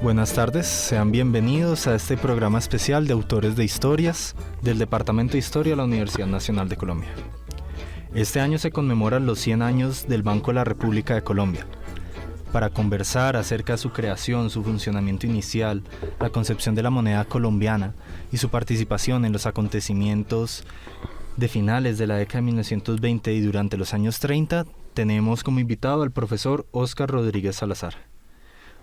Buenas tardes, sean bienvenidos a este programa especial de autores de historias del Departamento de Historia de la Universidad Nacional de Colombia. Este año se conmemoran los 100 años del Banco de la República de Colombia. Para conversar acerca de su creación, su funcionamiento inicial, la concepción de la moneda colombiana y su participación en los acontecimientos de finales de la década de 1920 y durante los años 30, tenemos como invitado al profesor Óscar Rodríguez Salazar.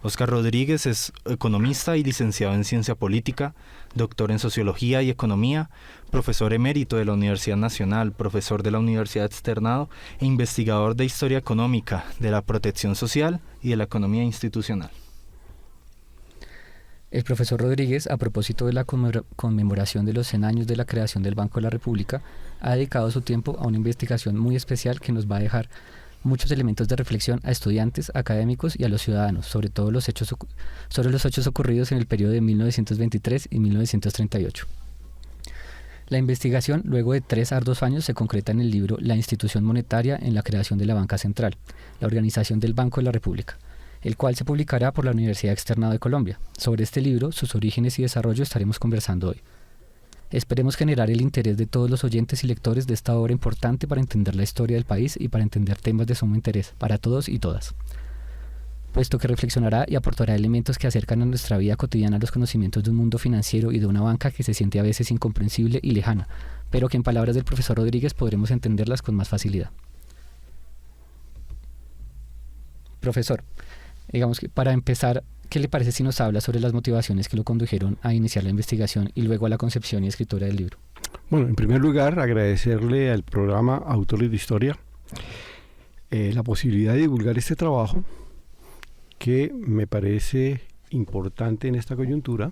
Óscar Rodríguez es economista y licenciado en Ciencia Política, doctor en Sociología y Economía, profesor emérito de la Universidad Nacional, profesor de la Universidad Externado e investigador de Historia Económica, de la Protección Social y de la Economía Institucional. El profesor Rodríguez, a propósito de la conmemoración de los 100 años de la creación del Banco de la República, ha dedicado su tiempo a una investigación muy especial que nos va a dejar muchos elementos de reflexión a estudiantes, académicos y a los ciudadanos, sobre los hechos ocurridos en el periodo de 1923 y 1938. La investigación, luego de 3 arduos años, se concreta en el libro La institución monetaria en la creación de la Banca Central, la organización del Banco de la República, el cual se publicará por la Universidad Externado de Colombia. Sobre este libro, sus orígenes y desarrollo estaremos conversando hoy. Esperemos generar el interés de todos los oyentes y lectores de esta obra importante para entender la historia del país y para entender temas de sumo interés para todos y todas, puesto que reflexionará y aportará elementos que acercan a nuestra vida cotidiana los conocimientos de un mundo financiero y de una banca que se siente a veces incomprensible y lejana, pero que en palabras del profesor Rodríguez podremos entenderlas con más facilidad. Profesor, digamos que para empezar, ¿qué le parece si nos habla sobre las motivaciones que lo condujeron a iniciar la investigación y luego a la concepción y escritura del libro? Bueno, en primer lugar, agradecerle al programa Autores de Historia la posibilidad de divulgar este trabajo que me parece importante en esta coyuntura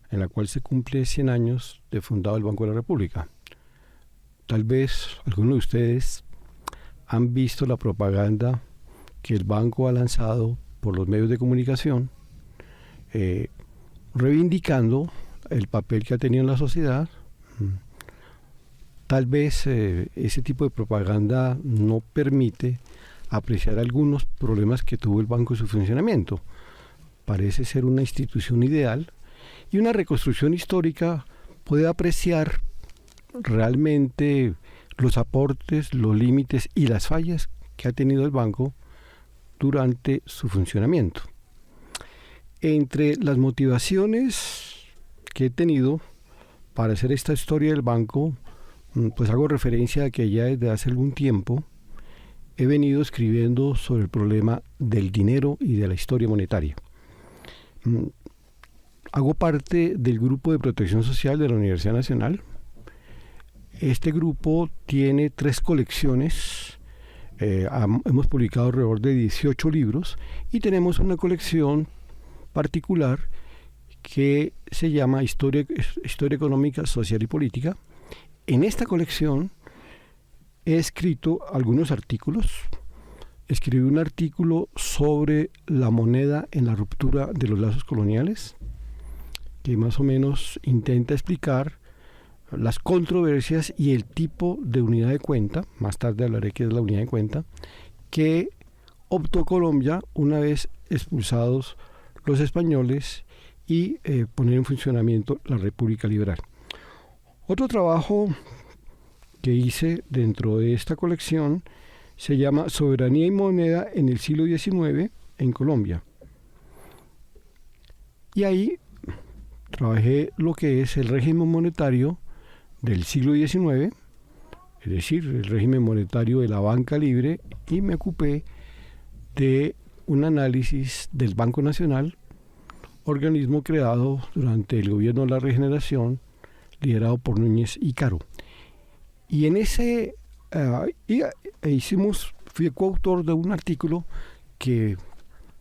en la cual se cumple 100 años de fundado el Banco de la República. Tal vez algunos de ustedes han visto la propaganda que el banco ha lanzado por los medios de comunicación, reivindicando el papel que ha tenido en la sociedad. Tal vez ese tipo de propaganda no permite apreciar algunos problemas que tuvo el banco en su funcionamiento. Parece ser una institución ideal y una reconstrucción histórica puede apreciar realmente los aportes, los límites y las fallas que ha tenido el banco durante su funcionamiento. Entre las motivaciones que he tenido para hacer esta historia del banco, pues hago referencia a que ya desde hace algún tiempo he venido escribiendo sobre el problema del dinero y de la historia monetaria. Hago parte del grupo de protección social de la Universidad Nacional. Este grupo tiene 3 colecciones. Hemos publicado alrededor de 18 libros y tenemos una colección particular que se llama Historia Económica, Social y Política. En esta colección he escrito algunos artículos. Escribí un artículo sobre la moneda en la ruptura de los lazos coloniales, que más o menos intenta explicar las controversias y el tipo de unidad de cuenta, más tarde hablaré qué es la unidad de cuenta, que optó Colombia una vez expulsados los españoles y poner en funcionamiento la República Liberal. Otro trabajo que hice dentro de esta colección se llama Soberanía y Moneda en el siglo XIX en Colombia. Y ahí trabajé lo que es el régimen monetario del siglo XIX, es decir, el régimen monetario de la banca libre, y me ocupé de un análisis del Banco Nacional, organismo creado durante el gobierno de la Regeneración, liderado por Núñez y Caro. Y en ese fui coautor de un artículo que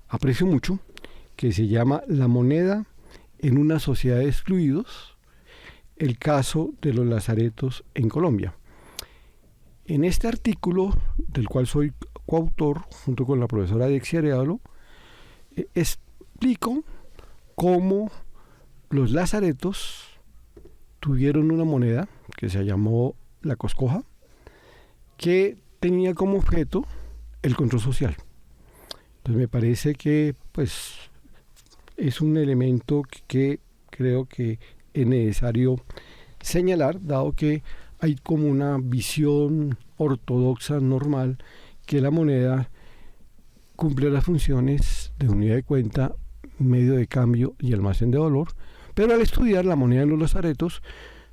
aprecio mucho, que se llama La moneda en una sociedad de excluidos, el caso de los lazaretos en Colombia. En este artículo, del cual soy coautor, junto con la profesora Dexia Arevalo, explico cómo los lazaretos tuvieron una moneda que se llamó la coscoja, que tenía como objeto el control social. Entonces me parece que pues es un elemento que creo que es necesario señalar, dado que hay como una visión ortodoxa normal que la moneda cumple las funciones de unidad de cuenta, medio de cambio y almacén de valor, pero al estudiar la moneda en los lazaretos,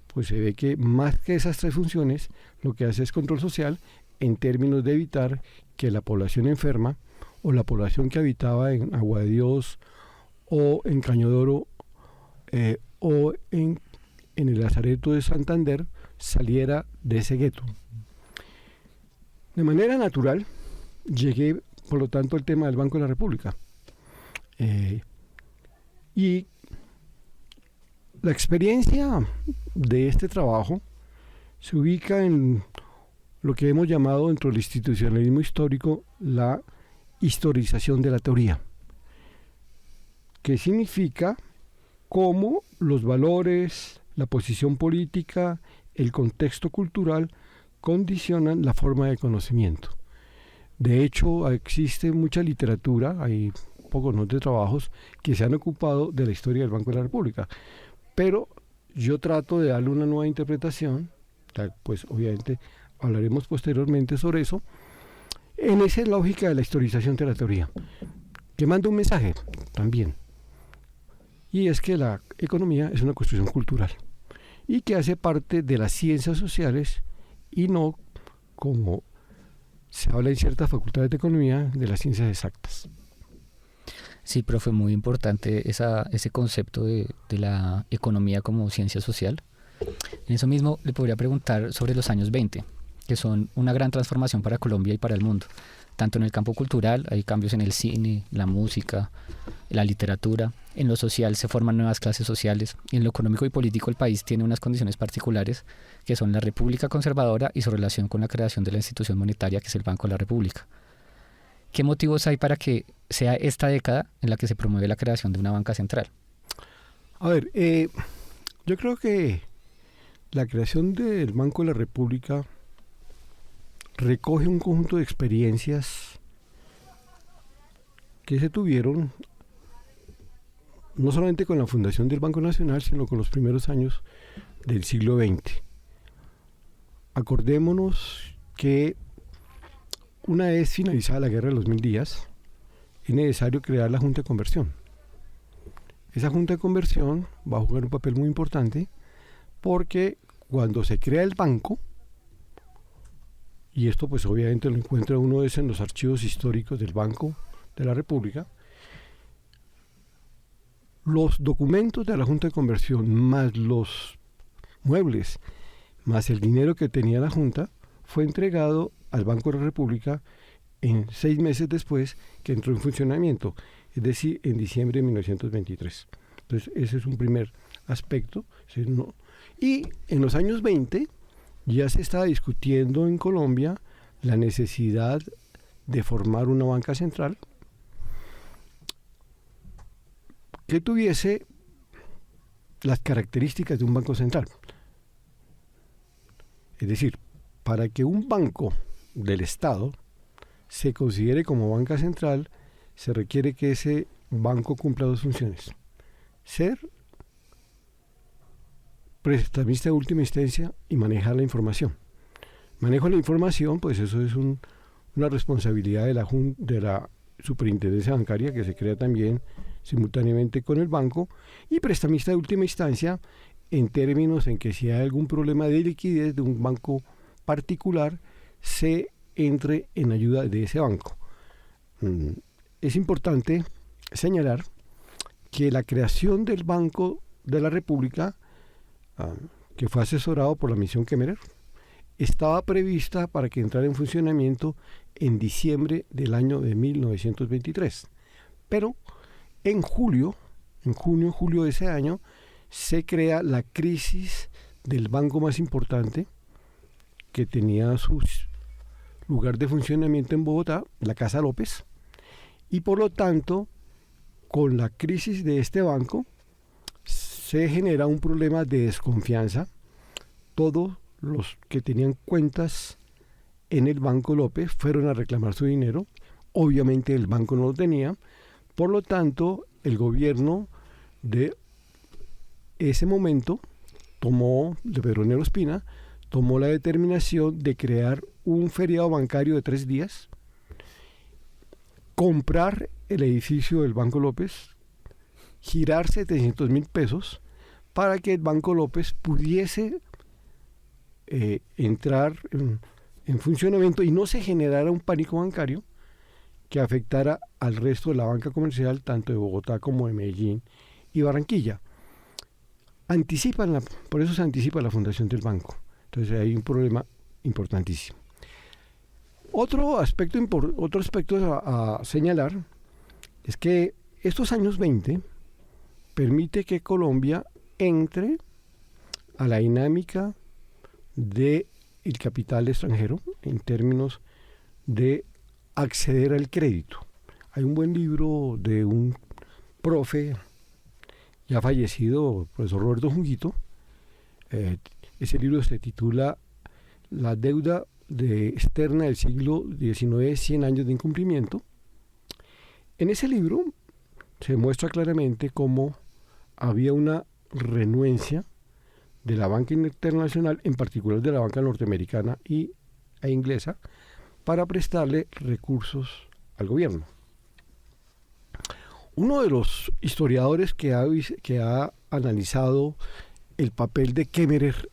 pues se ve que más que esas tres funciones, lo que hace es control social en términos de evitar que la población enferma o la población que habitaba en Agua de Dios o en Cañodoro o en el lazareto de Santander saliera de ese gueto. De manera natural, llegué, por lo tanto, al tema del Banco de la República. Y la experiencia de este trabajo se ubica en lo que hemos llamado dentro del institucionalismo histórico la historización de la teoría, que significa cómo los valores, la posición política, el contexto cultural condicionan la forma de conocimiento. De hecho, existe mucha literatura, hay pocos de trabajos que se han ocupado de la historia del Banco de la República, pero yo trato de darle una nueva interpretación, pues obviamente hablaremos posteriormente sobre eso, en esa lógica de la historización de la teoría, que manda un mensaje también, y es que la economía es una construcción cultural y que hace parte de las ciencias sociales y no, como se habla en ciertas facultades de economía, de las ciencias exactas. Sí, profe, muy importante ese concepto de la economía como ciencia social. En eso mismo le podría preguntar sobre los años 20, que son una gran transformación para Colombia y para el mundo. Tanto en el campo cultural, hay cambios en el cine, la música, la literatura. En lo social se forman nuevas clases sociales. Y en lo económico y político el país tiene unas condiciones particulares, que son la República Conservadora y su relación con la creación de la institución monetaria, que es el Banco de la República. ¿Qué motivos hay para que sea esta década en la que se promueve la creación de una banca central? A ver, yo creo que la creación del Banco de la República recoge un conjunto de experiencias que se tuvieron no solamente con la fundación del Banco Nacional, sino con los primeros años del siglo XX. Acordémonos que una vez finalizada la Guerra de los 1000 días, es necesario crear la Junta de Conversión. Esa Junta de Conversión va a jugar un papel muy importante porque cuando se crea el banco, y esto pues obviamente lo encuentra uno en los archivos históricos del Banco de la República, los documentos de la Junta de Conversión más los muebles, más el dinero que tenía la Junta, fue entregado al Banco de la República en 6 meses después que entró en funcionamiento, es decir, en diciembre de 1923. Entonces ese es un primer aspecto. Y en los años 20 ya se estaba discutiendo en Colombia la necesidad de formar una banca central que tuviese las características de un banco central. Es decir, para que un banco del Estado se considere como banca central, se requiere que ese banco cumpla 2 funciones. Ser prestamista de última instancia y manejar la información. Manejo de la información, pues eso es una responsabilidad de la superintendencia bancaria, que se crea también simultáneamente con el banco, y prestamista de última instancia en términos en que si hay algún problema de liquidez de un banco particular, se entre en ayuda de ese banco. Es importante señalar que la creación del Banco de la República, que fue asesorado por la misión Kemmerer, estaba prevista para que entrara en funcionamiento en diciembre del año de 1923. Pero en junio de ese año, se crea la crisis del banco más importante que tenía su lugar de funcionamiento en Bogotá, la Casa López, y por lo tanto, con la crisis de este banco, se genera un problema de desconfianza. Todos los que tenían cuentas en el Banco López fueron a reclamar su dinero. Obviamente el banco no lo tenía. Por lo tanto, el gobierno de ese momento de Pedro Nero Ospina, tomó la determinación de crear un feriado bancario de 3 días, comprar el edificio del Banco López, girar 700.000 pesos para que el Banco López pudiese entrar en funcionamiento y no se generara un pánico bancario que afectara al resto de la banca comercial, tanto de Bogotá como de Medellín y Barranquilla. Por eso se anticipa la fundación del banco. Entonces hay un problema importantísimo. Otro aspecto a señalar es que estos años 20 permite que Colombia entre a la dinámica del capital extranjero en términos de acceder al crédito. Hay un buen libro de un profe ya fallecido, profesor Roberto Junguito. Ese libro se titula La deuda externa del siglo XIX, 100 años de incumplimiento. En ese libro se muestra claramente cómo había una renuencia de la banca internacional, en particular de la banca norteamericana e inglesa, para prestarle recursos al gobierno. Uno de los historiadores que ha analizado el papel de Kemmerer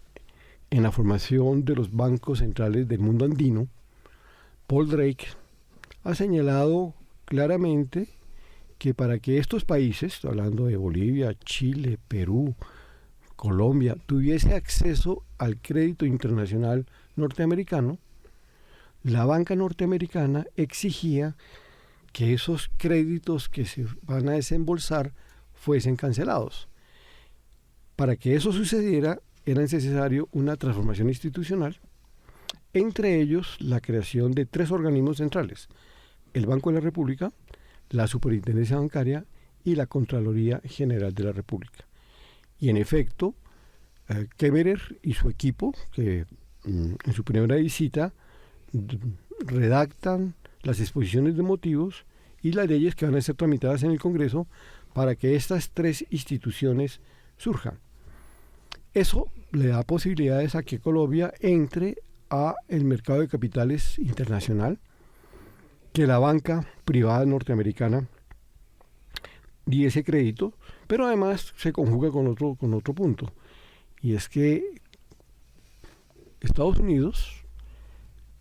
en la formación de los bancos centrales del mundo andino, Paul Drake, ha señalado claramente que para que estos países, hablando de Bolivia, Chile, Perú, Colombia, tuviese acceso al crédito internacional norteamericano, la banca norteamericana exigía que esos créditos que se van a desembolsar fuesen cancelados. Para que eso sucediera, era necesario una transformación institucional, entre ellos la creación de 3 organismos centrales: el Banco de la República, la Superintendencia Bancaria y la Contraloría General de la República. Y en efecto, Kemmerer y su equipo, que en su primera visita redactan las exposiciones de motivos y las leyes que van a ser tramitadas en el Congreso para que estas 3 instituciones surjan. Eso le da posibilidades a que Colombia entre a el mercado de capitales internacional, que la banca privada norteamericana diese crédito, pero además se conjuga con otro punto, y es que Estados Unidos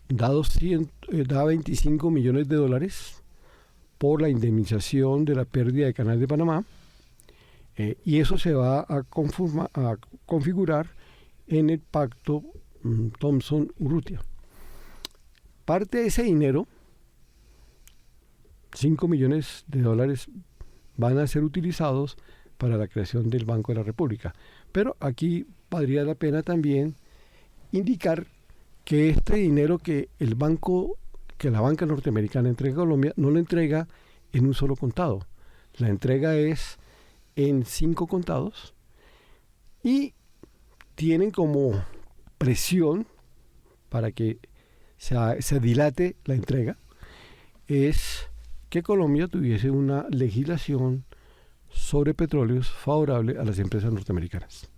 da 25 millones de dólares por la indemnización de la pérdida de Canal de Panamá, y eso se va a configurar en el pacto Thomson-Urrutia. Parte de ese dinero, 5 millones de dólares, van a ser utilizados para la creación del Banco de la República. Pero aquí valdría la pena también indicar que este dinero que la banca norteamericana entrega a Colombia no lo entrega en un solo contado. La entrega es en 5 contados y tienen como presión para que se dilate la entrega, es que Colombia tuviese una legislación sobre petróleos favorable a las empresas norteamericanas.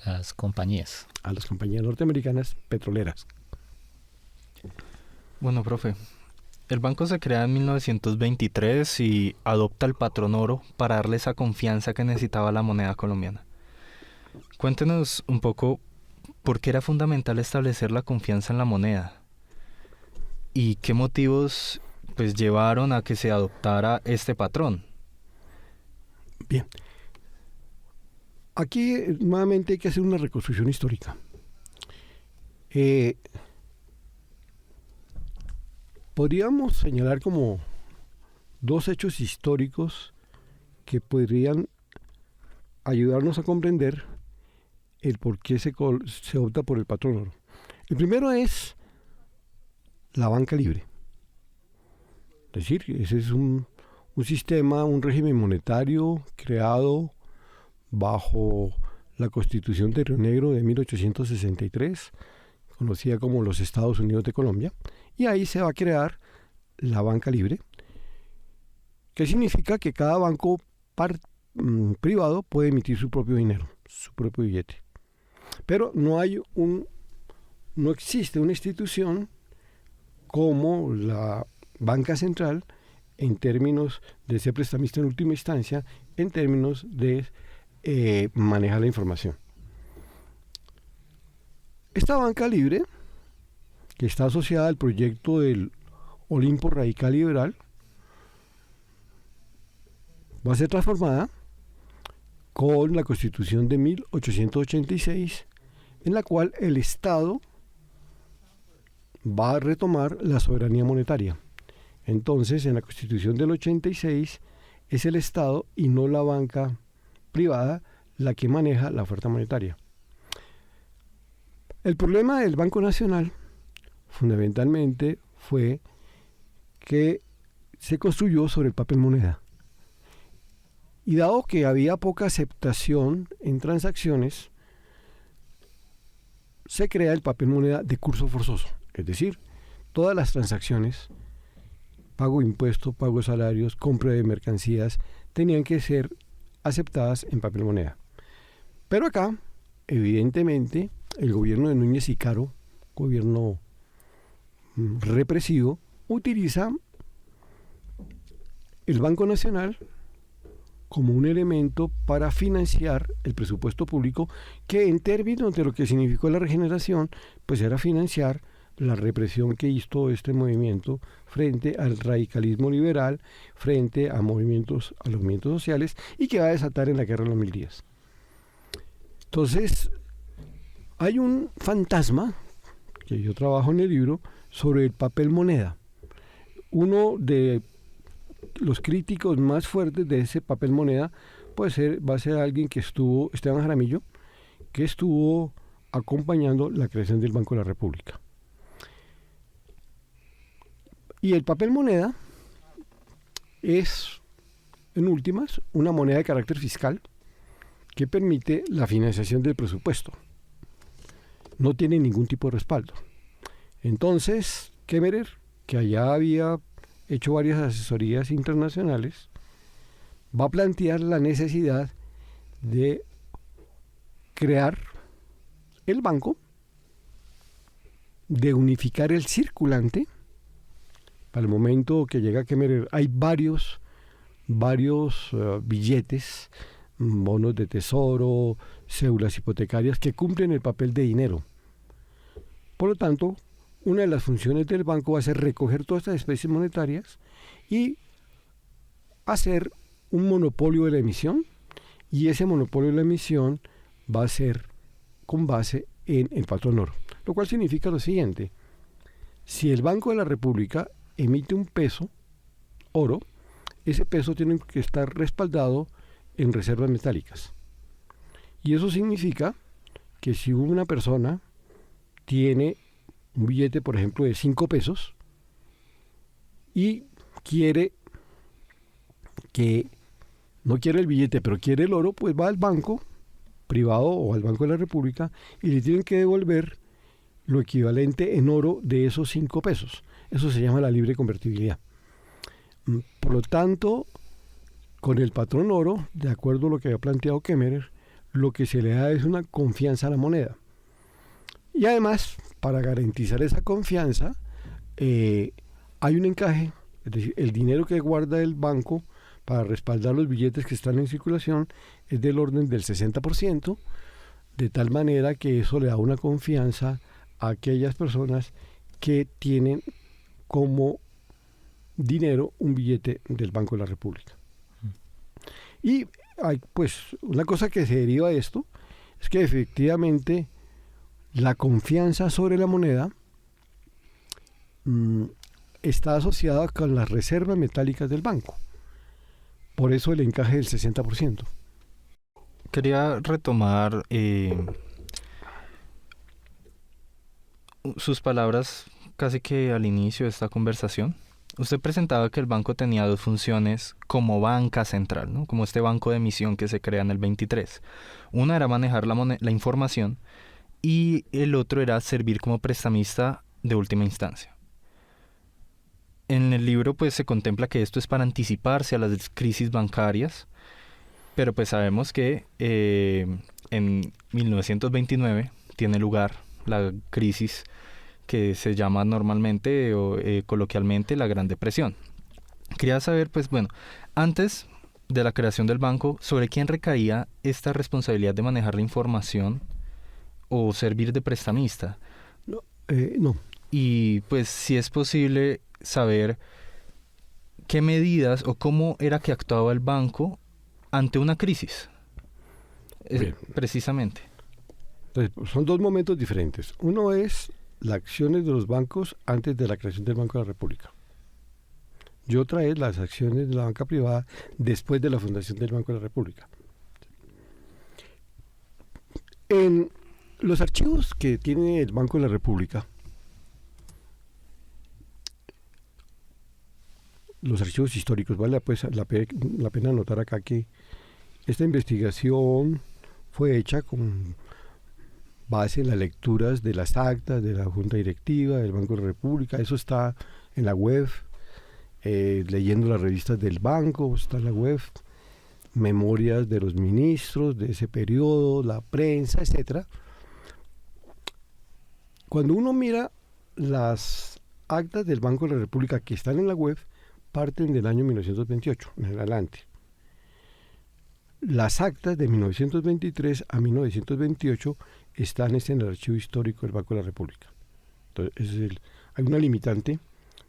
Las compañías. A las compañías norteamericanas petroleras. Bueno, profe, el banco se crea en 1923 y adopta el patrón oro para darle esa confianza que necesitaba la moneda colombiana. Cuéntenos un poco por qué era fundamental establecer la confianza en la moneda y qué motivos llevaron a que se adoptara este patrón. Bien. Aquí nuevamente hay que hacer una reconstrucción histórica. Podríamos señalar como dos hechos históricos que podrían ayudarnos a comprender el por qué se opta por el patrón oro. El primero es la banca libre. Es decir, ese es un sistema, un régimen monetario creado bajo la Constitución de Río Negro de 1863, conocida como los Estados Unidos de Colombia, y ahí se va a crear la banca libre, que significa que cada banco privado puede emitir su propio dinero, su propio billete. Pero no existe una institución como la banca central en términos de ser prestamista en última instancia, en términos de manejar la información. Esta banca libre, que está asociada al proyecto del Olimpo Radical Liberal, va a ser transformada con la Constitución de 1886, en la cual el Estado va a retomar la soberanía monetaria. Entonces, en la Constitución del 86 es el Estado y no la banca privada la que maneja la oferta monetaria. El problema del Banco Nacional fundamentalmente fue que se construyó sobre el papel moneda. Y dado que había poca aceptación en transacciones, se crea el papel moneda de curso forzoso. Es decir, todas las transacciones, pago de impuestos, pago de salarios, compra de mercancías, tenían que ser aceptadas en papel moneda. Pero acá, evidentemente, el gobierno de Núñez y Caro, gobierno represivo, utiliza el Banco Nacional como un elemento para financiar el presupuesto público, que en términos de lo que significó la regeneración, pues era financiar la represión que hizo este movimiento frente al radicalismo liberal, frente a los movimientos sociales, y que va a desatar en la Guerra de los 1000 días. Entonces, hay un fantasma, que yo trabajo en el libro, sobre el papel moneda. Uno de los críticos más fuertes de ese papel moneda va a ser alguien que estuvo, Esteban Jaramillo, que estuvo acompañando la creación del Banco de la República. Y el papel moneda es, en últimas, una moneda de carácter fiscal que permite la financiación del presupuesto. No tiene ningún tipo de respaldo. Entonces, Kemmerer, que allá había hecho varias asesorías internacionales, va a plantear la necesidad de crear el banco, de unificar el circulante. Para el momento que llega Kemmerer hay varios billetes, bonos de tesoro, cédulas hipotecarias que cumplen el papel de dinero. Por lo tanto, una de las funciones del banco va a ser recoger todas estas especies monetarias y hacer un monopolio de la emisión, y ese monopolio de la emisión va a ser con base en el patrón oro, lo cual significa lo siguiente: si el Banco de la República emite un peso oro, ese peso tiene que estar respaldado en reservas metálicas, y eso significa que si una persona tiene un billete, por ejemplo, de 5 pesos y no quiere el billete, pero quiere el oro, pues va al banco privado o al Banco de la República y le tienen que devolver lo equivalente en oro de esos 5 pesos. Eso se llama la libre convertibilidad. Por lo tanto, con el patrón oro, de acuerdo a lo que había planteado Kemmerer, lo que se le da es una confianza a la moneda. Y además, para garantizar esa confianza, hay un encaje, es decir, el dinero que guarda el banco para respaldar los billetes que están en circulación es del orden del 60%, de tal manera que eso le da una confianza a aquellas personas que tienen como dinero un billete del Banco de la República. Y hay, pues, una cosa que se deriva de esto es que efectivamente La confianza sobre la moneda está asociada con las reservas metálicas del banco. Por eso el encaje del 60%. Quería retomar sus palabras casi que al inicio de esta conversación. Usted presentaba que el banco tenía dos funciones como banca central, ¿no? Como este banco de emisión que se crea en el 23. Una era manejar la información y el otro era servir como prestamista de última instancia. En el libro pues se contempla que esto es para anticiparse a las crisis bancarias, pero pues sabemos que en 1929 tiene lugar la crisis que se llama normalmente o coloquialmente la Gran Depresión. Quería saber, pues bueno, antes de la creación del banco, ¿sobre quién recaía esta responsabilidad de manejar la información o servir de prestamista? No. Y pues si es posible saber qué medidas o cómo era que actuaba el banco ante una crisis. Precisamente. Entonces, son dos momentos diferentes. Uno es las acciones de los bancos antes de la creación del Banco de la República. Y otra es las acciones de la banca privada después de la fundación del Banco de la República. En los archivos que tiene el Banco de la República, los archivos históricos, vale pues la pena anotar acá que esta investigación fue hecha con base en las lecturas de las actas de la Junta Directiva del Banco de la República. Eso está en la web, leyendo las revistas del banco, está en la web, memorias de los ministros de ese periodo, la prensa, etcétera. Cuando uno mira las actas del Banco de la República que están en la web, parten del año 1928 en adelante. Las actas de 1923 a 1928 están en el archivo histórico del Banco de la República. Entonces, hay una limitante.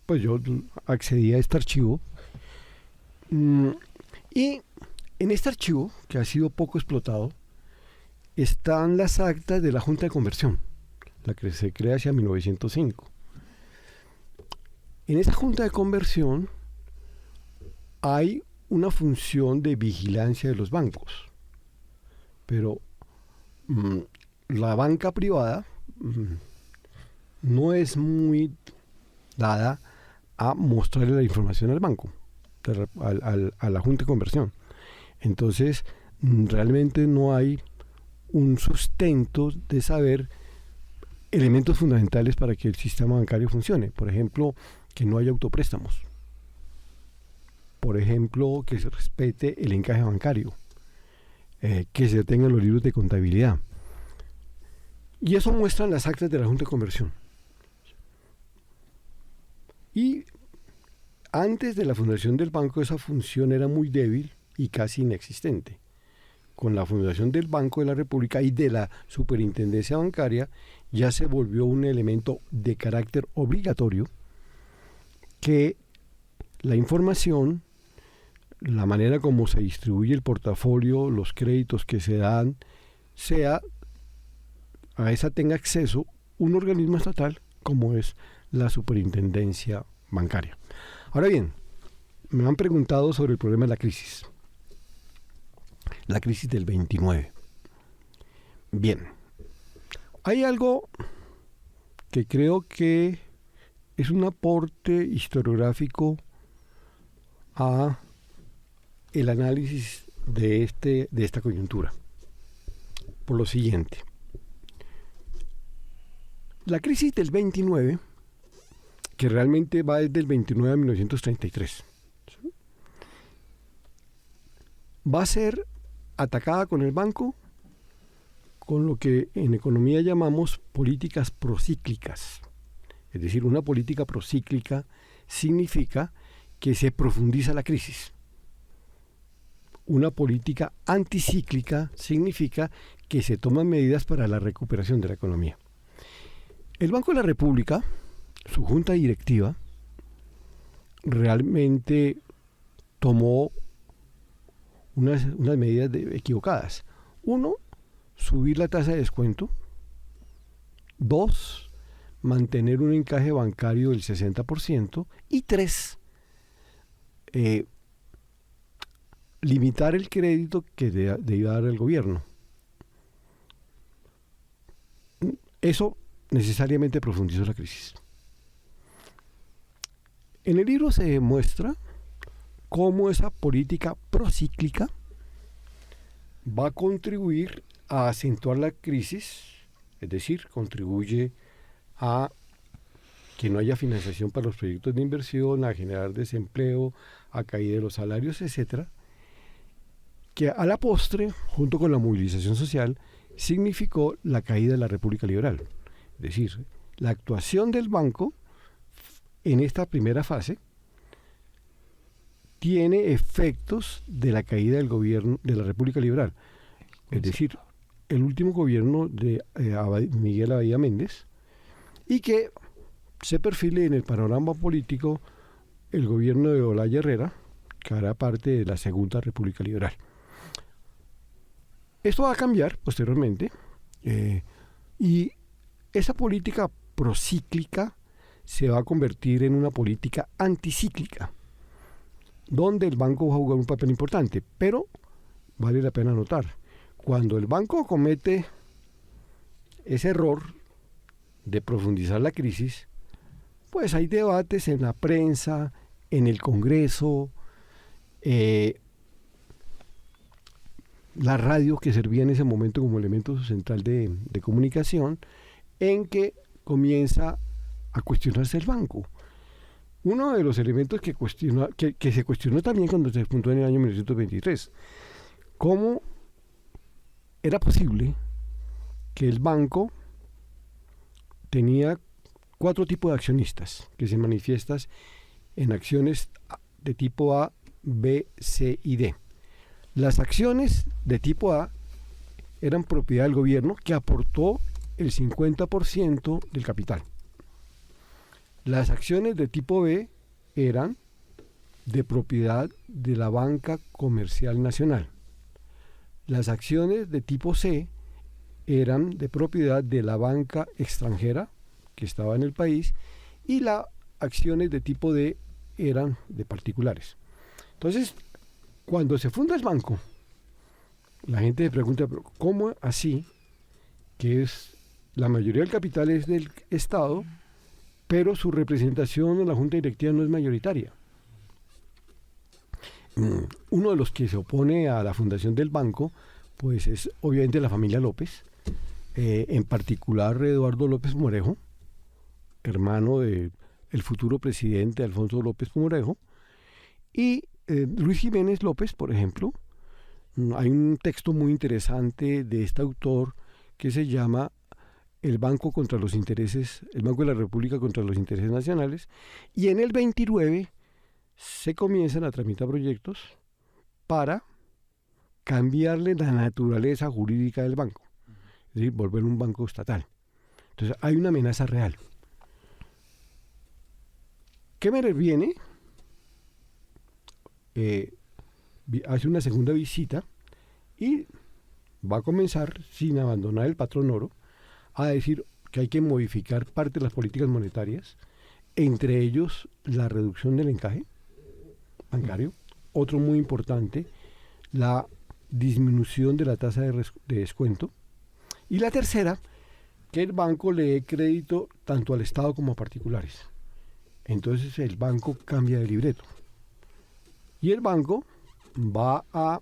Pues yo accedí a este archivo y en este archivo, que ha sido poco explotado, están las actas de la Junta de Conversión, la que se crea hacia 1905. En esa Junta de Conversión hay una función de vigilancia de los bancos, pero la banca privada no es muy dada a mostrarle la información al banco, a la Junta de Conversión. Entonces, realmente no hay un sustento de saber elementos fundamentales para que el sistema bancario funcione. Por ejemplo, que no haya autopréstamos. Por ejemplo, que se respete el encaje bancario, que se tengan los libros de contabilidad. Y eso muestran las actas de la Junta de Conversión. Y antes de la fundación del banco esa función era muy débil y casi inexistente. Con la fundación del Banco de la República y de la Superintendencia Bancaria ya se volvió un elemento de carácter obligatorio que la información, la manera como se distribuye el portafolio, los créditos que se dan, a esa tenga acceso un organismo estatal como es la Superintendencia Bancaria. Ahora bien, me han preguntado sobre el problema de la crisis del 29. Bien, hay algo que creo que es un aporte historiográfico a el análisis de esta coyuntura. Por lo siguiente, la crisis del 29, que realmente va desde el 29 a 1933, ¿sí?, va a ser atacada con el banco con lo que en economía llamamos políticas procíclicas. Es decir, una política procíclica significa que se profundiza la crisis. Una política anticíclica significa que se toman medidas para la recuperación de la economía. El Banco de la República, su junta directiva, realmente tomó unas medidas equivocadas. Uno, subir la tasa de descuento 2, mantener un encaje bancario del 60%. Y 3, limitar el crédito que debía dar el gobierno. Eso necesariamente profundizó la crisis. En el libro se demuestra cómo esa política procíclica va a contribuir a acentuar la crisis, es decir, contribuye a que no haya financiación para los proyectos de inversión, a generar desempleo, a caída de los salarios, etcétera, que a la postre, junto con la movilización social, significó la caída de la República Liberal. Es decir, la actuación del banco en esta primera fase tiene efectos de la caída del gobierno de la República Liberal. Es decir, el último gobierno de Miguel Abadía Méndez, y que se perfile en el panorama político el gobierno de Olaya Herrera, que hará parte de la Segunda República Liberal. Esto va a cambiar posteriormente, y esa política procíclica se va a convertir en una política anticíclica, donde el banco va a jugar un papel importante. Pero vale la pena notar, cuando el banco comete ese error de profundizar la crisis, pues hay debates en la prensa, en el Congreso, la radio, que servía en ese momento como elemento central de comunicación, en que comienza a cuestionarse el banco. Uno de los elementos que se cuestionó también cuando se fundó en el año 1923, cómo era posible que el banco tenía 4 tipos de accionistas que se manifiestan en acciones de tipo A, B, C y D. Las acciones de tipo A eran propiedad del gobierno, que aportó el 50% del capital. Las acciones de tipo B eran de propiedad de la Banca Comercial Nacional. Las acciones de tipo C eran de propiedad de la banca extranjera que estaba en el país, y las acciones de tipo D eran de particulares. Entonces, cuando se funda el banco, la gente se pregunta, ¿pero cómo así? Que la mayoría del capital es del Estado, pero su representación en la Junta Directiva no es mayoritaria. Uno de los que se opone a la fundación del banco, pues es obviamente la familia López, en particular Eduardo López Pumarejo, hermano del futuro presidente Alfonso López Pumarejo, y Luis Jiménez López, por ejemplo. Hay un texto muy interesante de este autor que se llama El Banco contra los Intereses, el Banco de la República contra los Intereses Nacionales, y en el 29 se comienzan a tramitar proyectos para cambiarle la naturaleza jurídica del banco, es decir, volver un banco estatal. Entonces hay una amenaza real. Kemmerer viene, hace una segunda visita y va a comenzar, sin abandonar el patrón oro, a decir que hay que modificar parte de las políticas monetarias, entre ellos la reducción del encaje bancario, otro muy importante, la disminución de la tasa de descuento, y la tercera, que el banco le dé crédito tanto al Estado como a particulares. Entonces el banco cambia de libreto y el banco va a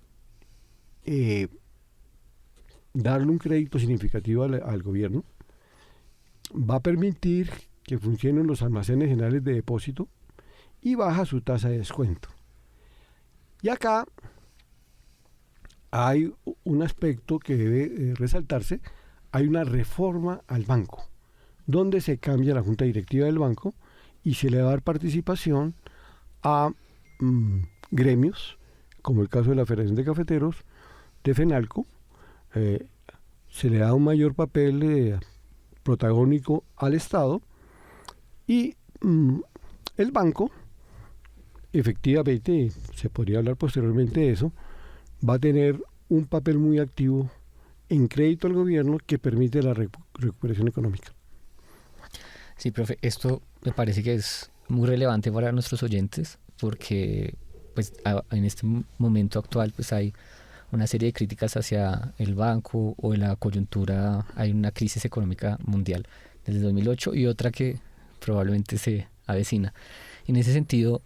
darle un crédito significativo al gobierno, va a permitir que funcionen los almacenes generales de depósito y baja su tasa de descuento. Y acá hay un aspecto que debe resaltarse: hay una reforma al banco, donde se cambia la junta directiva del banco y se le va a dar participación a gremios, como el caso de la Federación de Cafeteros, de FENALCO. Se le da un mayor papel protagónico al Estado, y el banco, efectivamente, se podría hablar posteriormente de eso, va a tener un papel muy activo en crédito al gobierno que permite la recuperación económica. Sí, profe, esto me parece que es muy relevante para nuestros oyentes porque pues en este momento actual pues hay una serie de críticas hacia el banco o la coyuntura, hay una crisis económica mundial desde 2008 y otra que probablemente se avecina. En ese sentido,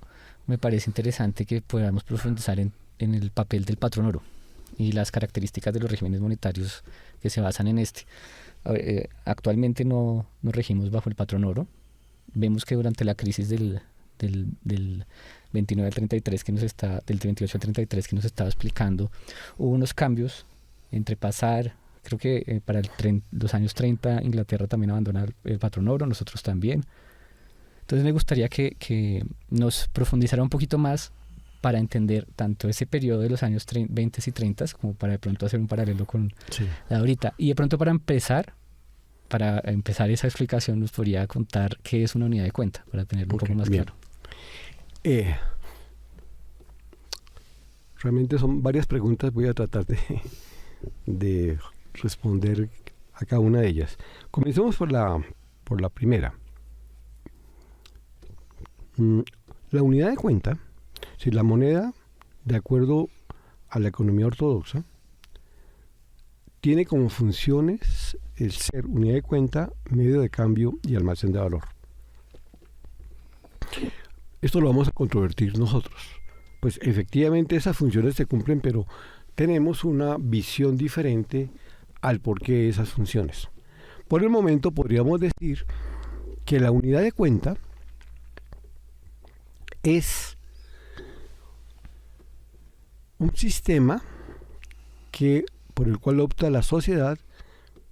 me parece interesante que podamos profundizar en el papel del patrón oro y las características de los regímenes monetarios que se basan en este. Actualmente no nos regimos bajo el patrón oro. Vemos que durante la crisis del 29 al 33 del 28 al 33 que nos estaba explicando, hubo unos cambios entre pasar, creo que para los años 30 Inglaterra también abandona el patrón oro, nosotros también. Entonces me gustaría que nos profundizara un poquito más para entender tanto ese periodo de los años 20 y 30 como para de pronto hacer un paralelo con la de ahorita. Y de pronto para empezar esa explicación nos podría contar qué es una unidad de cuenta, para tenerlo un poco más bien. Claro. Realmente son varias preguntas, voy a tratar de responder a cada una de ellas. Comencemos por la primera. La unidad de cuenta, si la moneda, de acuerdo a la economía ortodoxa, tiene como funciones el ser unidad de cuenta, medio de cambio y almacén de valor. Esto lo vamos a controvertir nosotros. Pues efectivamente esas funciones se cumplen, pero tenemos una visión diferente al porqué de esas funciones. Por el momento podríamos decir que la unidad de cuenta es un sistema por el cual opta la sociedad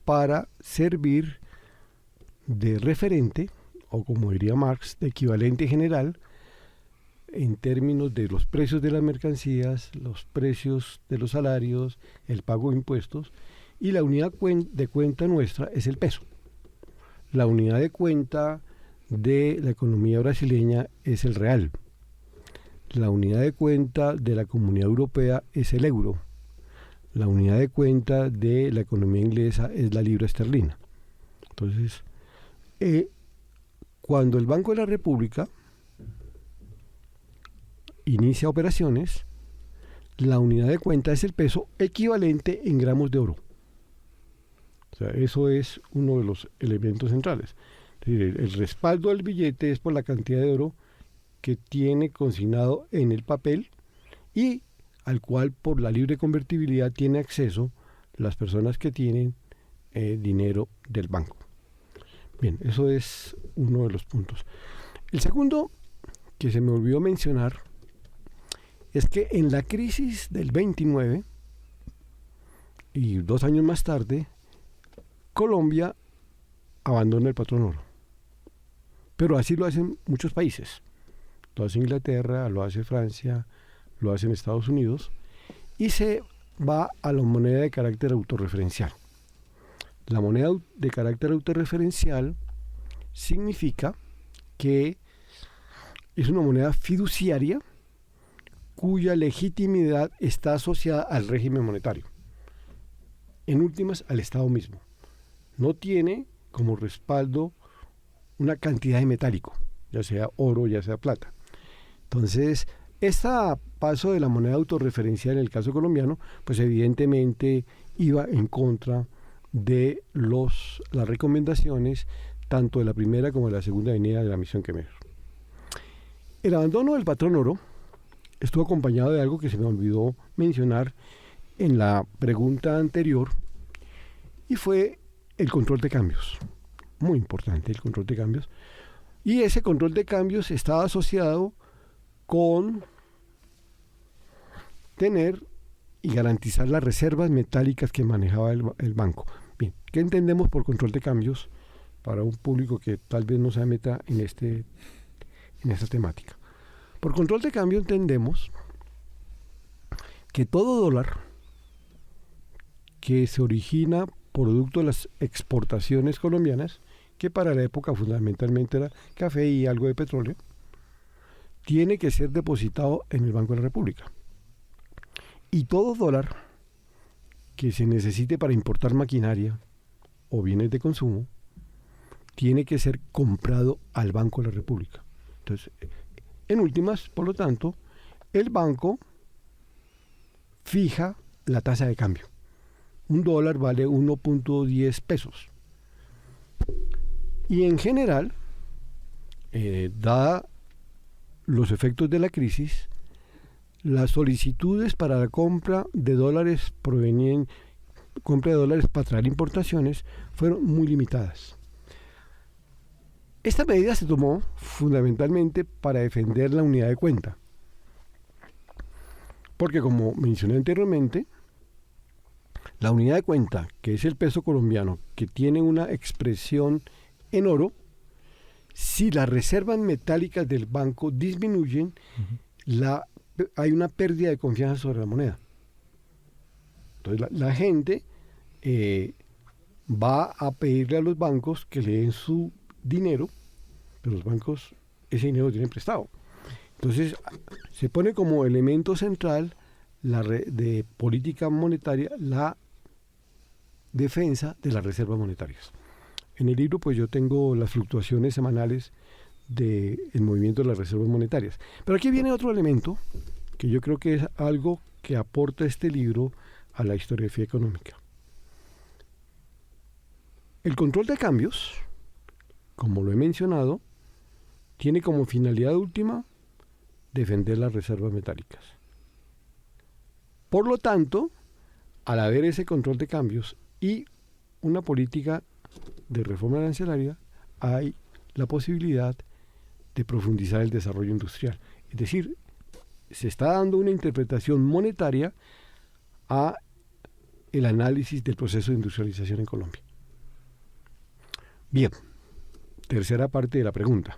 para servir de referente, o como diría Marx, de equivalente general, en términos de los precios de las mercancías, los precios de los salarios, el pago de impuestos, y la unidad de cuenta nuestra es el peso. La unidad de cuenta de la economía brasileña es el real. La unidad de cuenta de la Comunidad Europea es el euro. La unidad de cuenta de la economía inglesa es la libra esterlina. Entonces, cuando el Banco de la República inicia operaciones, la unidad de cuenta es el peso equivalente en gramos de oro. O sea, eso es uno de los elementos centrales. Es decir, el respaldo del billete es por la cantidad de oro que tiene consignado en el papel y al cual por la libre convertibilidad tiene acceso las personas que tienen dinero del banco. Bien, eso es uno de los puntos. El segundo que se me olvidó mencionar es que en la crisis del 29 y 2 años más tarde, Colombia abandona el patrón oro. Pero así lo hacen muchos países. Lo hace Inglaterra, lo hace Francia, lo hace en Estados Unidos y se va a la moneda de carácter autorreferencial. La moneda de carácter autorreferencial significa que es una moneda fiduciaria cuya legitimidad está asociada al régimen monetario. En últimas, al Estado mismo. No tiene como respaldo una cantidad de metálico, ya sea oro, ya sea plata. Entonces, este paso de la moneda autorreferencial en el caso colombiano, pues evidentemente iba en contra de las recomendaciones tanto de la primera como de la segunda avenida de la misión Kemmerer. El abandono del patrón oro estuvo acompañado de algo que se me olvidó mencionar en la pregunta anterior y fue el control de cambios. Muy importante el control de cambios. Y ese control de cambios estaba asociado con tener y garantizar las reservas metálicas que manejaba el banco. Bien, ¿qué entendemos por control de cambios para un público que tal vez no se meta en esta temática? Por control de cambio entendemos que todo dólar que se origina producto de las exportaciones colombianas, que para la época fundamentalmente era café y algo de petróleo, tiene que ser depositado en el Banco de la República. Y todo dólar que se necesite para importar maquinaria o bienes de consumo tiene que ser comprado al Banco de la República. Entonces, en últimas, por lo tanto, el banco fija la tasa de cambio. $1 vale 1.10 pesos. Y en general, dada los efectos de la crisis, las solicitudes para la compra de dólares para traer importaciones fueron muy limitadas. Esta medida se tomó fundamentalmente para defender la unidad de cuenta, porque como mencioné anteriormente, la unidad de cuenta, que es el peso colombiano, que tiene una expresión en oro, si las reservas metálicas del banco disminuyen, hay una pérdida de confianza sobre la moneda. Entonces la gente va a pedirle a los bancos que le den su dinero, pero los bancos ese dinero lo tienen prestado. Entonces se pone como elemento central de política monetaria la defensa de las reservas monetarias. En el libro pues yo tengo las fluctuaciones semanales del movimiento de las reservas monetarias. Pero aquí viene otro elemento que yo creo que es algo que aporta este libro a la historiografía económica. El control de cambios, como lo he mencionado, tiene como finalidad última defender las reservas metálicas. Por lo tanto, al haber ese control de cambios y una política de reforma arancelaria, hay la posibilidad de profundizar el desarrollo industrial. Es decir, se está dando una interpretación monetaria a el análisis del proceso de industrialización en Colombia. Bien, tercera parte de la pregunta,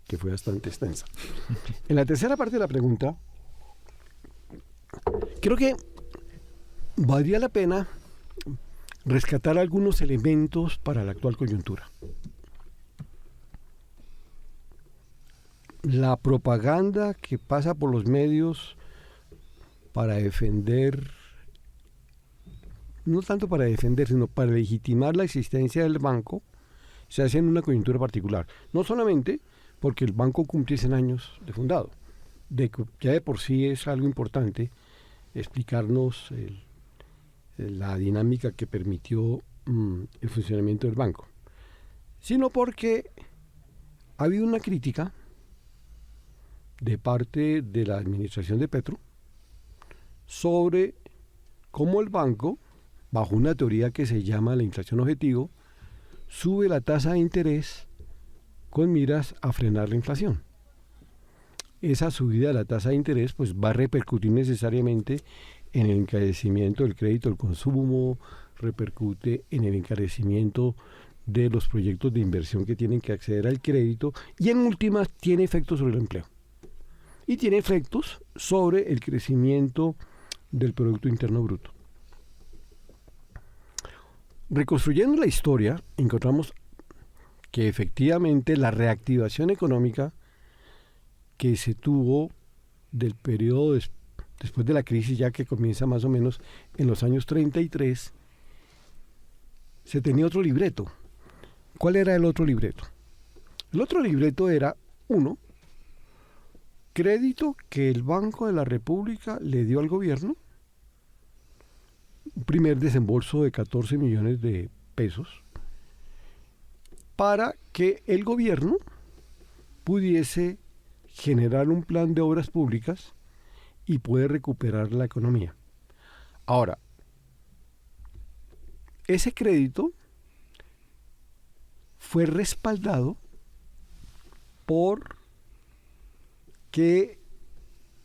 que fue bastante extensa. En la tercera parte de la pregunta, creo que valdría la pena rescatar algunos elementos para la actual coyuntura. La propaganda que pasa por los medios para defender, no tanto para defender, sino para legitimar la existencia del banco, se hace en una coyuntura particular. No solamente porque el banco cumple 100 años de fundado, ya de por sí es algo importante explicarnos la dinámica que permitió el funcionamiento del banco, sino porque ha habido una crítica de parte de la administración de Petro sobre cómo el banco, bajo una teoría que se llama la inflación objetivo, sube la tasa de interés con miras a frenar la inflación. Esa subida de la tasa de interés pues va a repercutir necesariamente en el encarecimiento del crédito al consumo, repercute en el encarecimiento de los proyectos de inversión que tienen que acceder al crédito y en últimas tiene efectos sobre el empleo y tiene efectos sobre el crecimiento del Producto Interno Bruto. Reconstruyendo la historia, encontramos que efectivamente la reactivación económica que se tuvo del periodo después de la crisis, ya que comienza más o menos en los años 33, se tenía otro libreto. ¿Cuál era el otro libreto? El otro libreto era, uno, crédito que el Banco de la República le dio al gobierno, un primer desembolso de 14 millones de pesos, para que el gobierno pudiese generar un plan de obras públicas y poder recuperar la economía. Ahora, ese crédito fue respaldado por que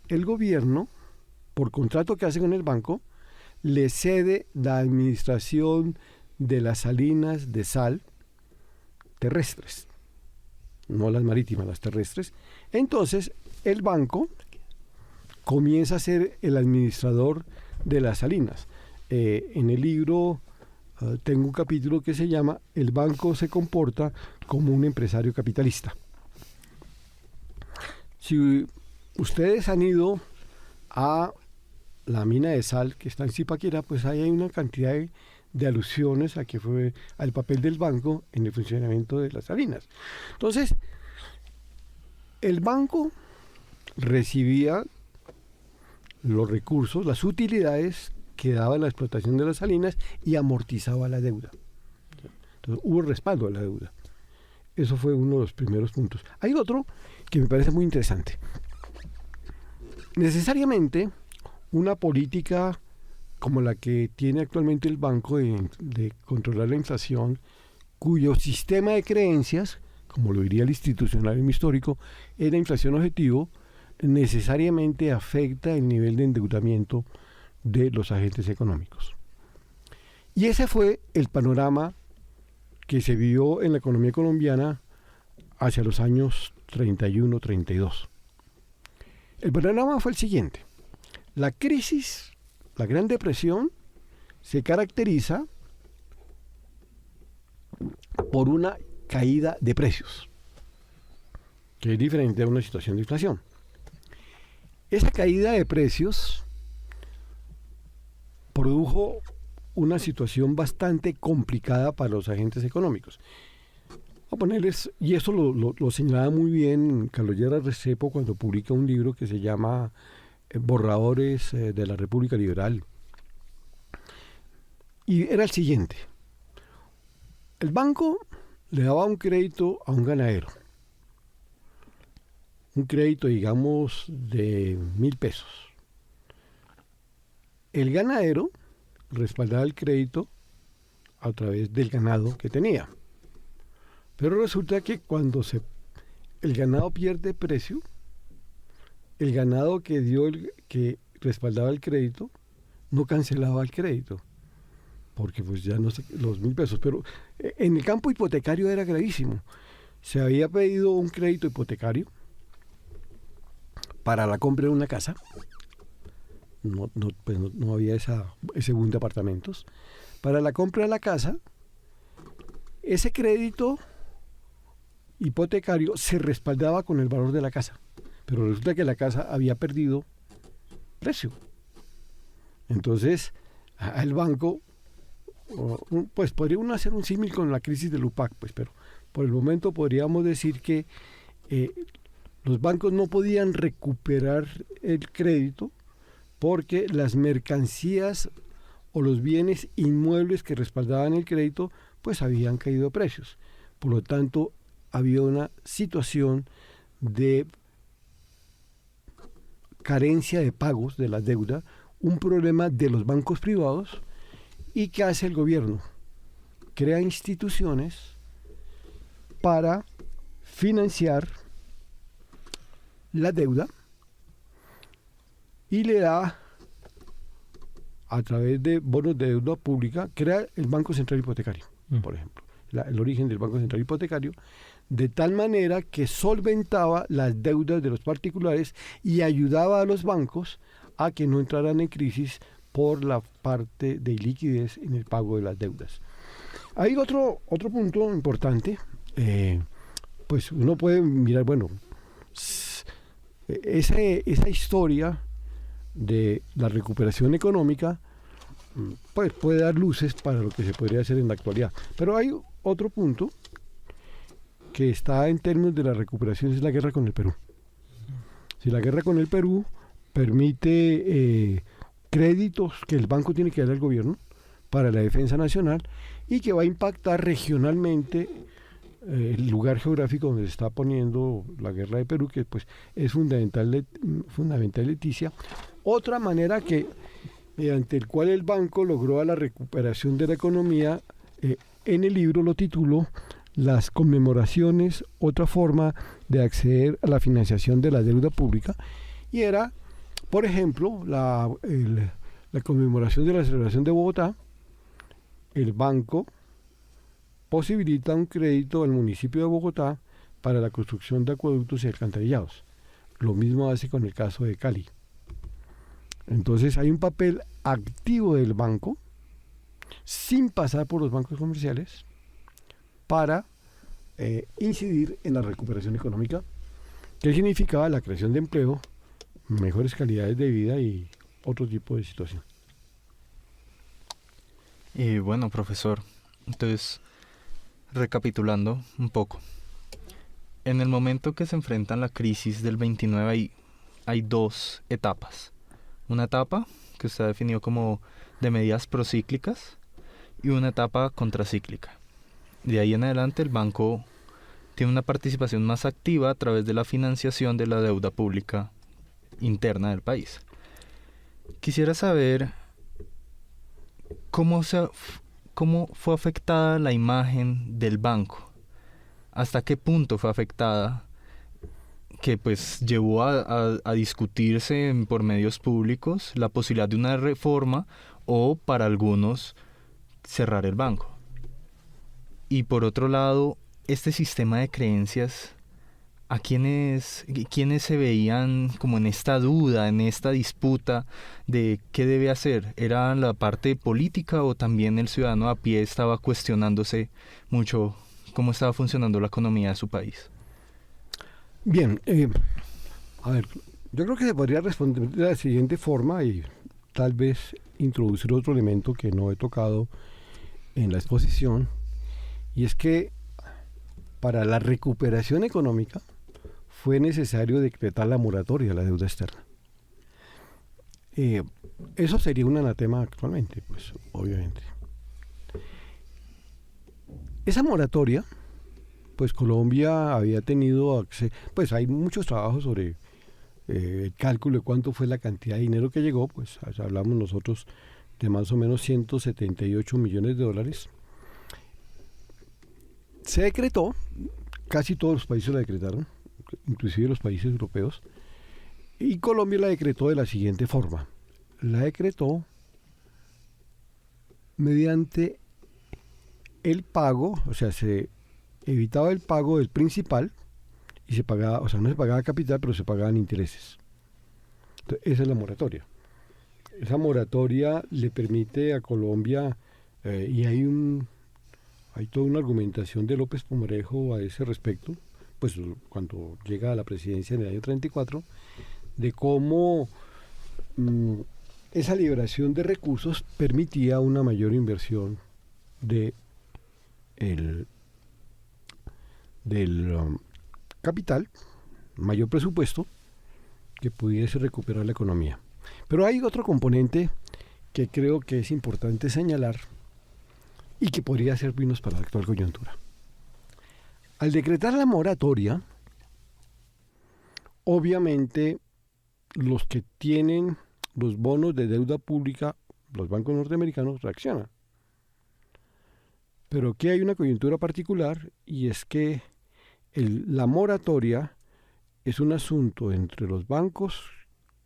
el gobierno, por contrato que hace con el banco, le cede la administración de las salinas de sal terrestres, no las marítimas, las terrestres. Entonces, el banco comienza a ser el administrador de las salinas. En el libro tengo un capítulo que se llama El banco se comporta como un empresario capitalista. Si ustedes han ido a la mina de sal que está en Zipaquirá, pues ahí hay una cantidad de alusiones a que fue al papel del banco en el funcionamiento de las salinas. Entonces, el banco recibía los recursos, las utilidades que daba la explotación de las salinas y amortizaba la deuda. Entonces, hubo respaldo a la deuda. Eso fue uno de los primeros puntos. Hay otro que me parece muy interesante. Necesariamente, una política como la que tiene actualmente el banco de controlar la inflación, cuyo sistema de creencias, como lo diría el institucionalismo histórico, es la inflación objetivo, necesariamente afecta el nivel de endeudamiento de los agentes económicos. Y ese fue el panorama que se vio en la economía colombiana hacia los años 31, 32. El panorama fue el siguiente. La crisis, la Gran Depresión, se caracteriza por una caída de precios, que es diferente a una situación de inflación. Esa caída de precios produjo una situación bastante complicada para los agentes económicos. A ponerles, y eso lo señalaba muy bien Carlos Lleras Restrepo cuando publica un libro que se llama Borradores de la República Liberal. Y era el siguiente. El banco le daba un crédito a un ganadero. Un crédito, digamos, de 1.000 pesos. El ganadero respaldaba el crédito a través del ganado que tenía. Pero resulta que cuando el ganado pierde precio, el ganado que respaldaba el crédito no cancelaba el crédito, porque pues ya no sé, los 1.000 pesos. Pero en el campo hipotecario era gravísimo. Se había pedido un crédito hipotecario para la compra de una casa. No había ese boom de apartamentos. Para la compra de la casa, ese crédito hipotecario se respaldaba con el valor de la casa, pero resulta que la casa había perdido precio. Entonces, el banco, pues podría uno hacer un símil con la crisis del UPAC, pues, pero por el momento podríamos decir que los bancos no podían recuperar el crédito porque las mercancías o los bienes inmuebles que respaldaban el crédito pues habían caído de precios. Por lo tanto, había una situación de carencia de pagos de la deuda, un problema de los bancos privados. ¿Y qué hace el gobierno? Crea instituciones para financiar la deuda y le da, a través de bonos de deuda pública, crea el Banco Central Hipotecario, por ejemplo, el origen del Banco Central Hipotecario, de tal manera que solventaba las deudas de los particulares y ayudaba a los bancos a que no entraran en crisis por la parte de liquidez en el pago de las deudas. Hay otro punto importante, pues uno puede mirar, bueno, esa historia de la recuperación económica pues puede dar luces para lo que se podría hacer en la actualidad. Pero hay otro punto que está en términos de la recuperación, es la guerra con el Perú. Si la guerra con el Perú permite créditos que el banco tiene que dar al gobierno para la defensa nacional y que va a impactar regionalmente el lugar geográfico donde se está poniendo la guerra de Perú, que pues es fundamental Leticia. Otra manera mediante el cual el banco logró a la recuperación de la economía, en el libro lo titulo Las conmemoraciones, otra forma de acceder a la financiación de la deuda pública, y era, por ejemplo, la conmemoración de la celebración de Bogotá. El banco posibilita un crédito al municipio de Bogotá para la construcción de acueductos y alcantarillados. Lo mismo hace con el caso de Cali. Entonces hay un papel activo del banco, sin pasar por los bancos comerciales, para incidir en la recuperación económica, que significaba la creación de empleo, mejores calidades de vida y otro tipo de situación. Y bueno, profesor, entonces, recapitulando un poco, en el momento que se enfrentan la crisis del 29 hay dos etapas. Una etapa que usted ha definido como de medidas procíclicas y una etapa contracíclica. De ahí en adelante el banco tiene una participación más activa a través de la financiación de la deuda pública interna del país. Quisiera saber cómo fue afectada la imagen del banco, hasta qué punto fue afectada, que pues llevó a discutirse por medios públicos la posibilidad de una reforma o para algunos cerrar el banco. Y por otro lado, este sistema de creencias, ¿a quiénes se veían como en esta duda, en esta disputa de qué debe hacer? ¿Era la parte política o también el ciudadano a pie estaba cuestionándose mucho cómo estaba funcionando la economía de su país? Bien, a ver, yo creo que se podría responder de la siguiente forma y tal vez introducir otro elemento que no he tocado en la exposición, y es que para la recuperación económica fue necesario decretar la moratoria de la deuda externa. Eso sería un anatema actualmente, pues obviamente. Esa moratoria, pues Colombia había tenido, pues hay muchos trabajos sobre el cálculo de cuánto fue la cantidad de dinero que llegó, pues hablamos nosotros de más o menos 178 millones de dólares. Se decretó, casi todos los países la decretaron, inclusive los países europeos, y Colombia la decretó de la siguiente forma. La decretó mediante el pago, o sea, se evitaba el pago del principal y se pagaba, o sea, no se pagaba capital, pero se pagaban intereses. Entonces, esa es la moratoria. Esa moratoria le permite a Colombia, y hay toda una argumentación de López Pumarejo a ese respecto, pues cuando llega a la presidencia en el año 34, de cómo esa liberación de recursos permitía una mayor inversión del capital, mayor presupuesto, que pudiese recuperar la economía. Pero hay otro componente que creo que es importante señalar y que podría servirnos para la actual coyuntura. Al decretar la moratoria, obviamente los que tienen los bonos de deuda pública, los bancos norteamericanos, reaccionan. Pero aquí hay una coyuntura particular, y es que la moratoria es un asunto entre los bancos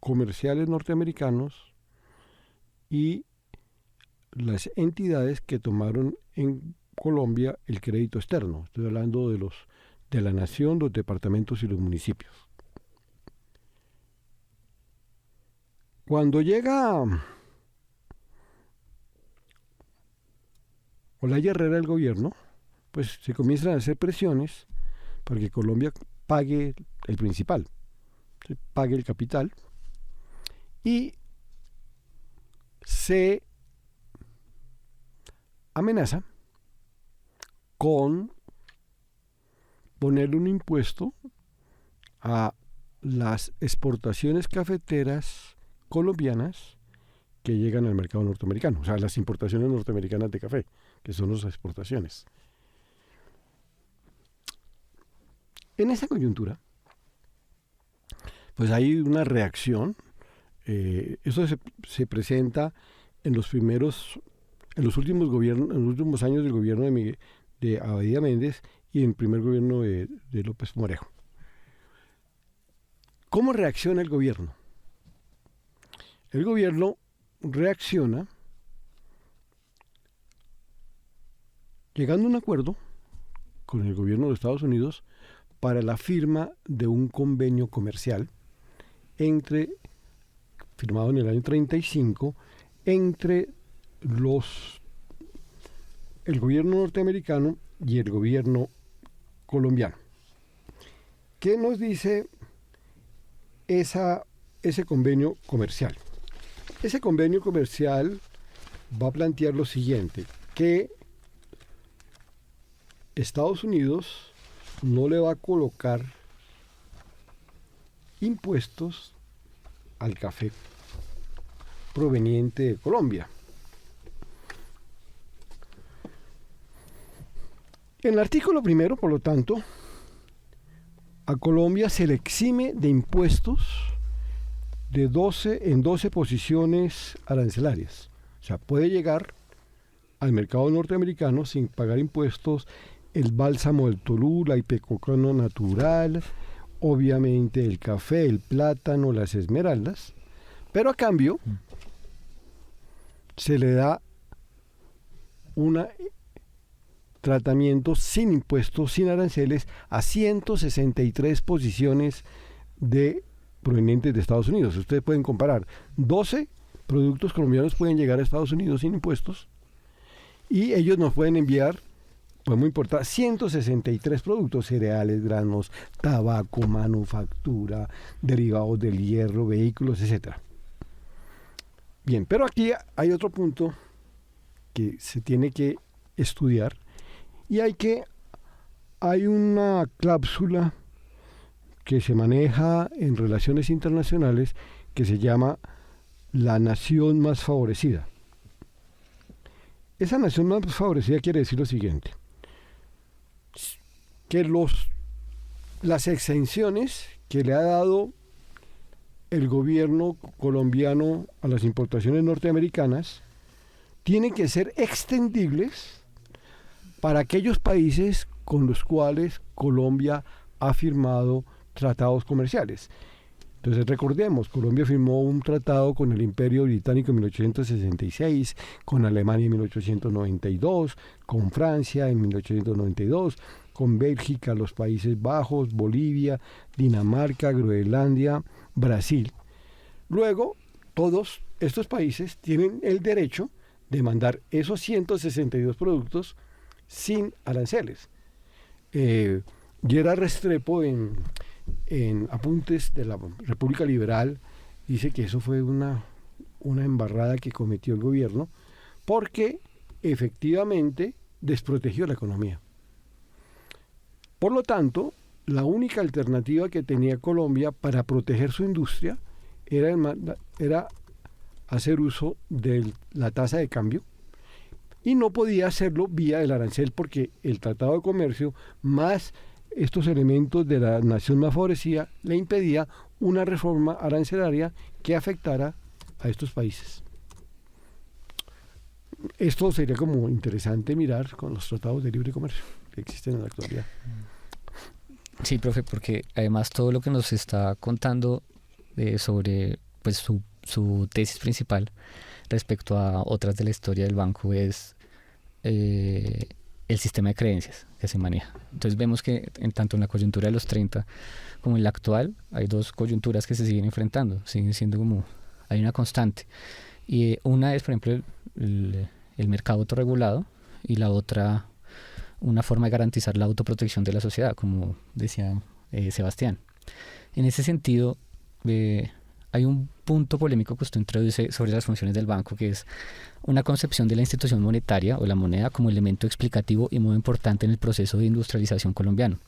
comerciales norteamericanos y las entidades que tomaron en Colombia el crédito externo. Estoy hablando de la nación, los departamentos y los municipios. Cuando llega Olaya Herrera al gobierno, pues se comienzan a hacer presiones para que Colombia pague el principal, pague el capital, y se amenaza con ponerle un impuesto a las exportaciones cafeteras colombianas que llegan al mercado norteamericano, o sea, las importaciones norteamericanas de café, que son las exportaciones. En esa coyuntura, pues hay una reacción. Eso se presenta en los últimos años del gobierno de Abadía Méndez y en el primer gobierno de López Pumarejo. ¿Cómo reacciona el gobierno? El gobierno reacciona llegando a un acuerdo con el gobierno de Estados Unidos para la firma de un convenio comercial firmado en el año 35 entre el gobierno norteamericano y el gobierno colombiano. ¿Qué nos dice ese convenio comercial? Ese convenio comercial va a plantear lo siguiente, que Estados Unidos no le va a colocar impuestos al café proveniente de Colombia. En el artículo primero, por lo tanto, a Colombia se le exime de impuestos en 12 posiciones arancelarias. O sea, puede llegar al mercado norteamericano sin pagar impuestos el bálsamo del Tolú, la ipecacuanha natural, obviamente el café, el plátano, las esmeraldas, pero a cambio se le da un tratamiento sin impuestos, sin aranceles, a 163 posiciones provenientes de Estados Unidos. Ustedes pueden comparar, 12 productos colombianos pueden llegar a Estados Unidos sin impuestos y ellos nos pueden enviar, podemos importar 163 productos: cereales, granos, tabaco, manufactura, derivados del hierro, vehículos, etcétera. Bien, pero aquí hay otro punto que se tiene que estudiar y hay una cláusula que se maneja en relaciones internacionales que se llama la nación más favorecida. Esa nación más favorecida quiere decir lo siguiente, que las exenciones que le ha dado el gobierno colombiano a las importaciones norteamericanas tienen que ser extendibles para aquellos países con los cuales Colombia ha firmado tratados comerciales. Entonces recordemos, Colombia firmó un tratado con el Imperio Británico en 1866, con Alemania en 1892, con Francia en 1892, con Bélgica, los Países Bajos, Bolivia, Dinamarca, Groenlandia, Brasil. Luego, todos estos países tienen el derecho de mandar esos 162 productos sin aranceles. Gerard Restrepo en Apuntes de la República Liberal dice que eso fue una embarrada que cometió el gobierno porque efectivamente desprotegió la economía. Por lo tanto, la única alternativa que tenía Colombia para proteger su industria era hacer uso de la tasa de cambio y no podía hacerlo vía el arancel porque el Tratado de Comercio más estos elementos de la nación más favorecida le impedía una reforma arancelaria que afectara a estos países. Esto sería como interesante mirar con los tratados de libre comercio que existen en la actualidad. Sí, profe, porque además todo lo que nos está contando sobre pues, su tesis principal respecto a otras de la historia del banco es el sistema de creencias que se maneja. Entonces vemos que tanto en la coyuntura de los 30 como en la actual hay dos coyunturas que se siguen enfrentando, siguen siendo como, hay una constante. Y una es, por ejemplo, el mercado autorregulado y la otra, una forma de garantizar la autoprotección de la sociedad, como decía Sebastián. En ese sentido, hay un punto polémico que usted introduce sobre las funciones del banco, que es una concepción de la institución monetaria o la moneda como elemento explicativo y muy importante en el proceso de industrialización colombiano.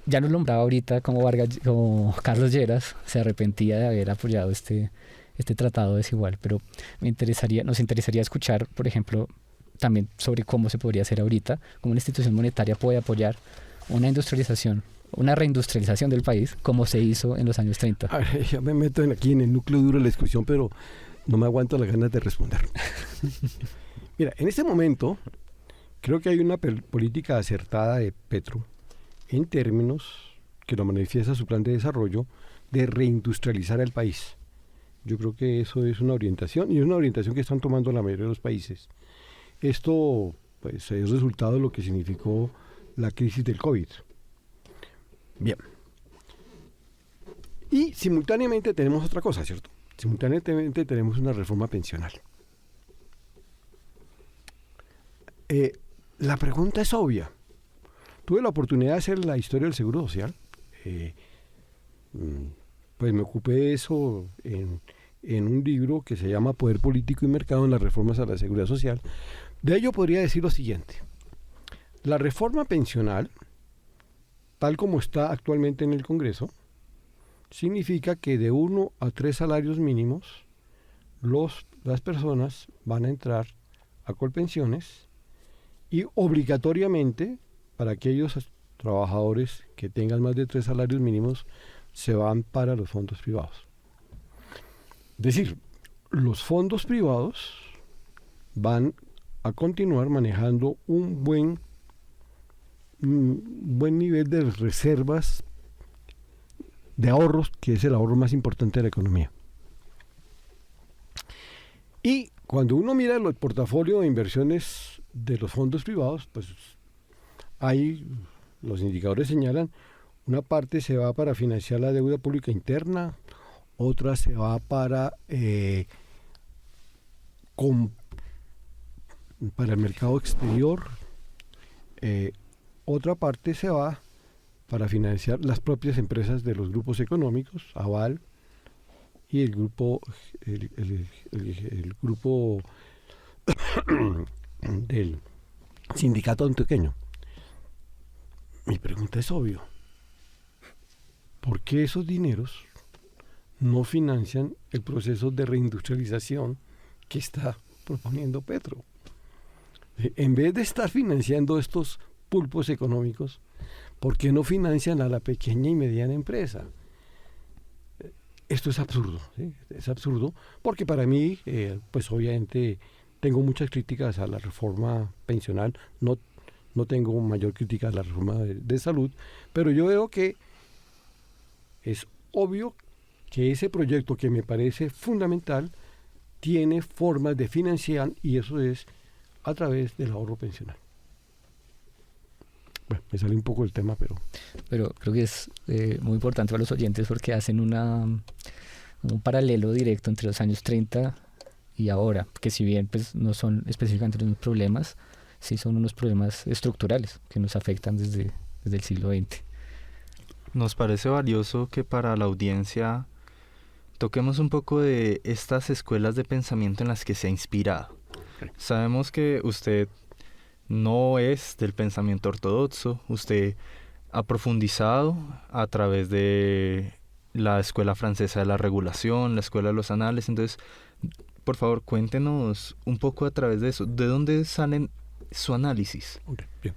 Ya nos nombraba ahorita como Carlos Lleras se arrepentía de haber apoyado este tratado desigual, pero nos interesaría escuchar, por ejemplo, también sobre cómo se podría hacer ahorita, cómo la institución monetaria puede apoyar una industrialización, una reindustrialización del país, como se hizo en los años 30. Ya me meto aquí en el núcleo duro de la discusión, pero no me aguanto las ganas de responder. Mira, en este momento creo que hay una política acertada de Petro en términos que lo manifiesta su plan de desarrollo de reindustrializar el país. Yo creo que eso es una orientación y es una orientación que están tomando la mayoría de los países. Esto pues, es resultado de lo que significó la crisis del COVID. Bien. Y simultáneamente tenemos otra cosa, ¿cierto? Simultáneamente tenemos una reforma pensional. La pregunta es obvia. Tuve la oportunidad de hacer la historia del Seguro Social. Pues me ocupé de eso en en un libro que se llama Poder Político y Mercado en las Reformas a la Seguridad Social. De ello podría decir lo siguiente: la reforma pensional, tal como está actualmente en el Congreso, significa que de 1 a 3 salarios mínimos las personas van a entrar a Colpensiones, y obligatoriamente para aquellos trabajadores que tengan más de 3 salarios mínimos se van para los fondos privados. Es decir, los fondos privados van a continuar manejando un buen nivel de reservas de ahorros, que es el ahorro más importante de la economía. Y cuando uno mira el portafolio de inversiones de los fondos privados, pues ahí los indicadores señalan: una parte se va para financiar la deuda pública interna, otra se va para el mercado exterior, otra parte se va para financiar las propias empresas de los grupos económicos, Aval, y el grupo del sindicato antioqueño. Mi pregunta es obvia: ¿por qué esos dineros no financian el proceso de reindustrialización que está proponiendo Petro? En vez de estar financiando estos pulpos económicos, ¿por qué no financian a la pequeña y mediana empresa? Esto es absurdo, ¿sí? Es absurdo, porque para mí, pues obviamente tengo muchas críticas a la reforma pensional, no tengo mayor crítica a la reforma de salud, pero yo veo que es obvio que ese proyecto, que me parece fundamental, tiene formas de financiar, y eso es a través del ahorro pensional. Bueno, me sale un poco el tema, pero creo que es muy importante para los oyentes, porque hacen un paralelo directo entre los años 30 y ahora, que si bien pues no son específicamente los mismos problemas, sí son unos problemas estructurales que nos afectan desde el siglo XX. Nos parece valioso que para la audiencia toquemos un poco de estas escuelas de pensamiento en las que se ha inspirado. Sabemos que usted no es del pensamiento ortodoxo, usted ha profundizado a través de la Escuela Francesa de la Regulación, la Escuela de los Anales. Entonces, por favor, cuéntenos un poco a través de eso. ¿De dónde salen su análisis? Okay, bien.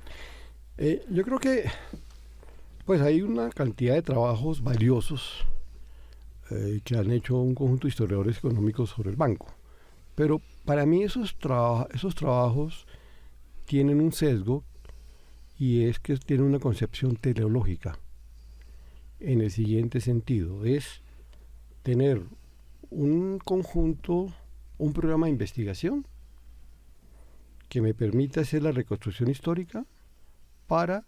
Yo creo que pues hay una cantidad de trabajos valiosos que han hecho un conjunto de historiadores económicos sobre el banco. Pero para mí esos trabajos tienen un sesgo, y es que tienen una concepción teleológica, en el siguiente sentido: es tener un programa de investigación que me permita hacer la reconstrucción histórica para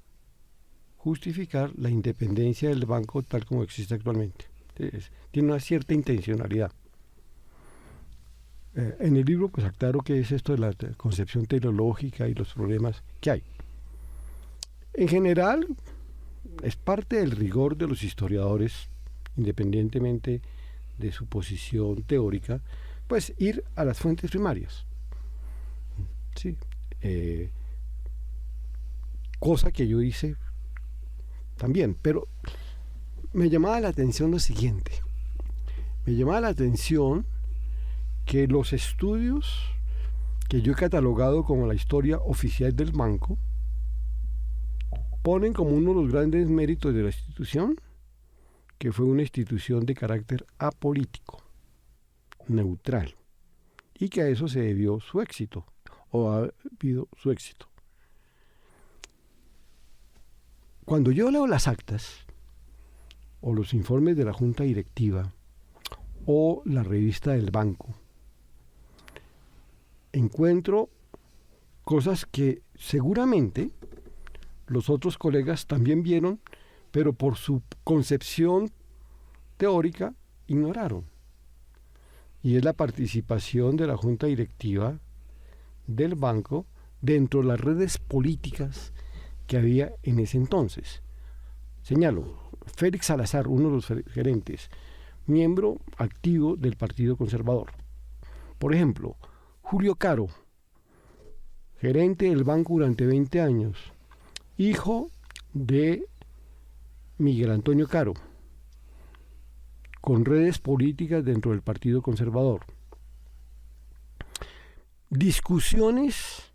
justificar la independencia del banco tal como existe actualmente. Entonces, tiene una cierta intencionalidad. En el libro pues aclaro qué es esto de la concepción teleológica y los problemas que hay. En general, es parte del rigor de los historiadores, independientemente de su posición teórica, pues ir a las fuentes primarias. Sí. Cosa que yo hice también, pero me llamaba la atención lo siguiente. Me llamaba la atención que los estudios que yo he catalogado como la historia oficial del banco ponen como uno de los grandes méritos de la institución que fue una institución de carácter apolítico, neutral, y que a eso se debió su éxito, o ha habido su éxito. Cuando yo leo las actas, o los informes de la Junta Directiva, o la revista del banco, encuentro cosas que seguramente los otros colegas también vieron, pero por su concepción teórica ignoraron. Y es la participación de la Junta Directiva del banco dentro de las redes políticas que había en ese entonces. Señalo, Félix Salazar, uno de los gerentes, miembro activo del Partido Conservador. Por ejemplo, Julio Caro, gerente del banco durante 20 años, hijo de Miguel Antonio Caro, con redes políticas dentro del Partido Conservador. Discusiones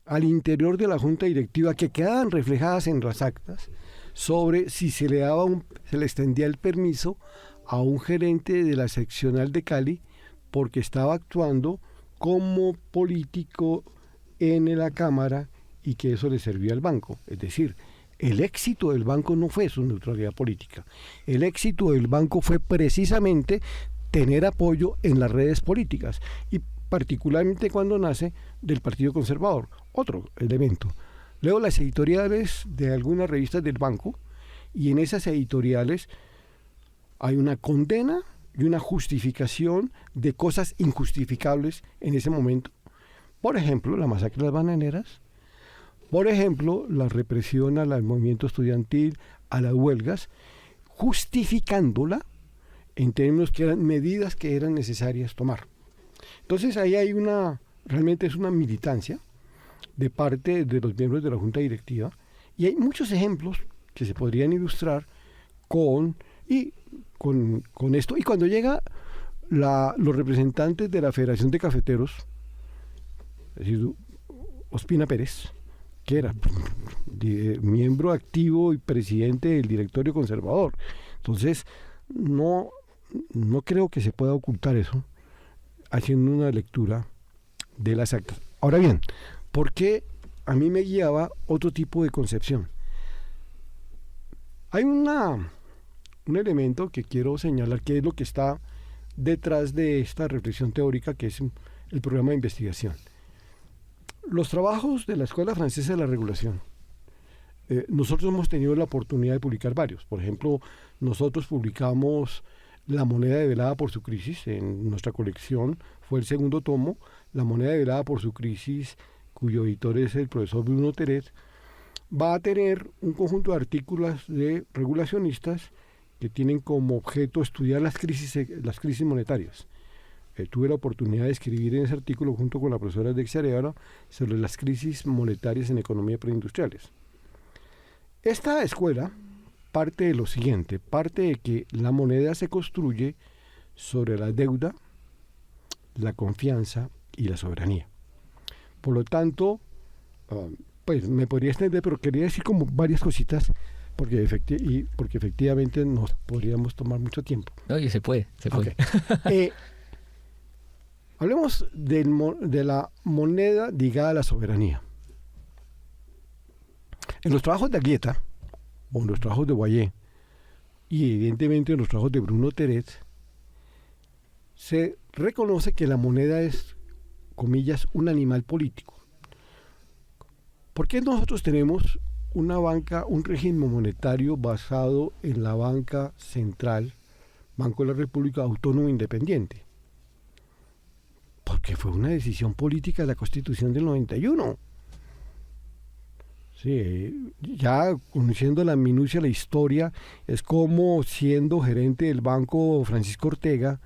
al interior de la junta directiva que quedaban reflejadas en las actas sobre si se le extendía el permiso a un gerente de la seccional de Cali porque estaba actuando como político en la Cámara y que eso le servía al banco. Es decir, el éxito del banco no fue su neutralidad política. El éxito del banco fue precisamente tener apoyo en las redes políticas y particularmente cuando nace del Partido Conservador. Otro elemento. Leo las editoriales de algunas revistas del banco y en esas editoriales hay una condena y una justificación de cosas injustificables en ese momento. Por ejemplo, la masacre de las bananeras. Por ejemplo, la represión al movimiento estudiantil, a las huelgas, justificándola en términos que eran medidas que eran necesarias tomar. Entonces ahí hay realmente es una militancia de parte de los miembros de la Junta Directiva y hay muchos ejemplos que se podrían ilustrar con esto. Y cuando llega los representantes de la Federación de Cafeteros, es decir, Ospina Pérez, que era miembro activo y presidente del directorio conservador. Entonces, no creo que se pueda ocultar eso haciendo una lectura de las actas. Ahora bien, ¿por qué a mí me guiaba otro tipo de concepción? Hay un elemento que quiero señalar que es lo que está detrás de esta reflexión teórica, que es el programa de investigación. Los trabajos de la Escuela Francesa de la Regulación, nosotros hemos tenido la oportunidad de publicar varios. Por ejemplo, nosotros publicamos La moneda develada por su crisis, en nuestra colección fue el segundo tomo, La moneda develada por su crisis, cuyo editor es el profesor Bruno Teret, va a tener un conjunto de artículos de regulacionistas que tienen como objeto estudiar las crisis monetarias. Tuve la oportunidad de escribir en ese artículo junto con la profesora Dexia Arevalo sobre las crisis monetarias en economía preindustriales. Esta escuela parte de lo siguiente, parte de que la moneda se construye sobre la deuda, la confianza y la soberanía. Por lo tanto, pues me podría extender, pero quería decir como varias cositas, porque efectivamente nos podríamos tomar mucho tiempo. Oye, se puede. Okay. Hablemos de la moneda ligada a la soberanía. En los trabajos de Aguieta, o en los trabajos de Boyer, y evidentemente en los trabajos de Bruno Teret, se reconoce que la moneda es, comillas, un animal político. ¿Por qué nosotros tenemos una banca, un régimen monetario basado en la banca central, Banco de la República Autónomo e Independiente? Porque fue una decisión política de la Constitución del 91. Sí, ya conociendo la minucia, la historia, es como siendo gerente del banco Francisco Ortega,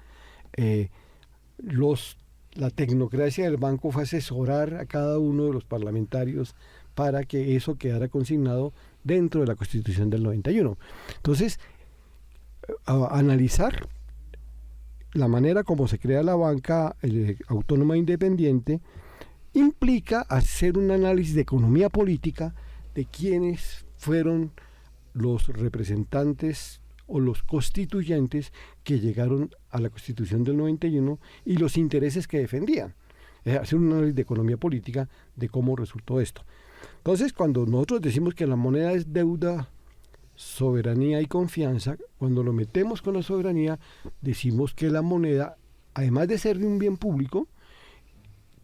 la tecnocracia del banco fue asesorar a cada uno de los parlamentarios para que eso quedara consignado dentro de la Constitución del 91. Entonces, analizar la manera como se crea la banca autónoma independiente implica hacer un análisis de economía política de quiénes fueron los representantes o los constituyentes que llegaron a la Constitución del 91 y los intereses que defendían. Hacer un análisis de economía política de cómo resultó esto. Entonces, cuando nosotros decimos que la moneda es deuda, soberanía y confianza, cuando lo metemos con la soberanía, decimos que la moneda, además de ser de un bien público,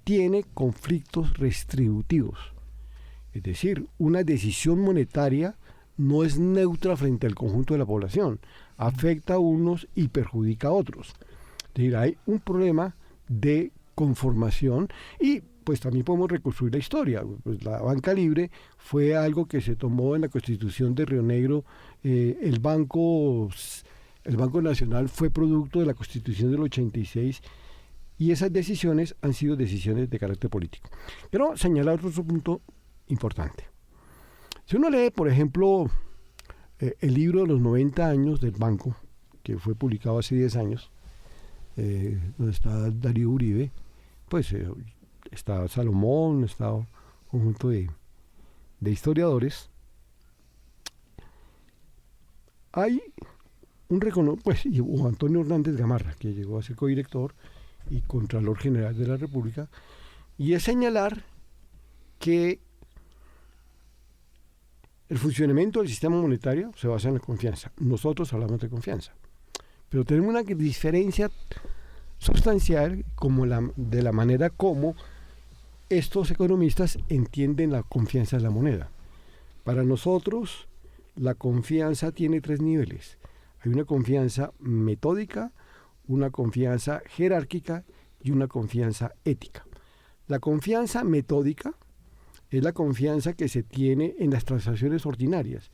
tiene conflictos restributivos. Es decir, una decisión monetaria no es neutra frente al conjunto de la población, afecta a unos y perjudica a otros. Es decir, hay un problema de conformación y pues también podemos reconstruir la historia. Pues la banca libre fue algo que se tomó en la Constitución de Río Negro, el banco El Banco Nacional fue producto de la Constitución del 86 y esas decisiones han sido decisiones de carácter político. Quiero señalar otro punto importante. Si uno lee, por ejemplo, el libro de los 90 años del banco, que fue publicado hace 10 años, donde está Darío Uribe, pues está Salomón, está un conjunto de historiadores. Hay un reconocimiento, pues, y hubo Antonio Hernández Gamarra, que llegó a ser codirector y Contralor General de la República, y es señalar que el funcionamiento del sistema monetario se basa en la confianza. Nosotros hablamos de confianza, pero tenemos una diferencia sustancial de la manera como estos economistas entienden la confianza de la moneda. Para nosotros, la confianza tiene 3 niveles. Hay una confianza metódica, una confianza jerárquica y una confianza ética. La confianza metódica es la confianza que se tiene en las transacciones ordinarias.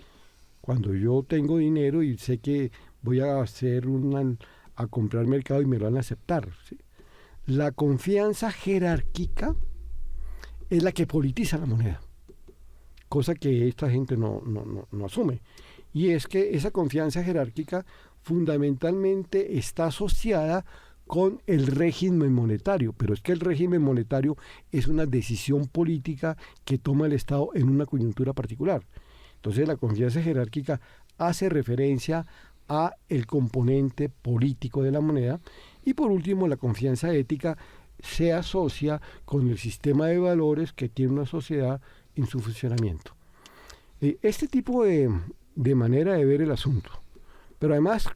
Cuando yo tengo dinero y sé que voy a a comprar mercado y me lo van a aceptar, ¿sí? La confianza jerárquica es la que politiza la moneda, cosa que esta gente no asume. Y es que esa confianza jerárquica fundamentalmente está asociada con el régimen monetario, pero es que el régimen monetario es una decisión política que toma el Estado en una coyuntura particular. Entonces la confianza jerárquica hace referencia a el componente político de la moneda. Y por último, la confianza ética se asocia con el sistema de valores que tiene una sociedad en su funcionamiento. Este tipo de manera de ver el asunto, pero además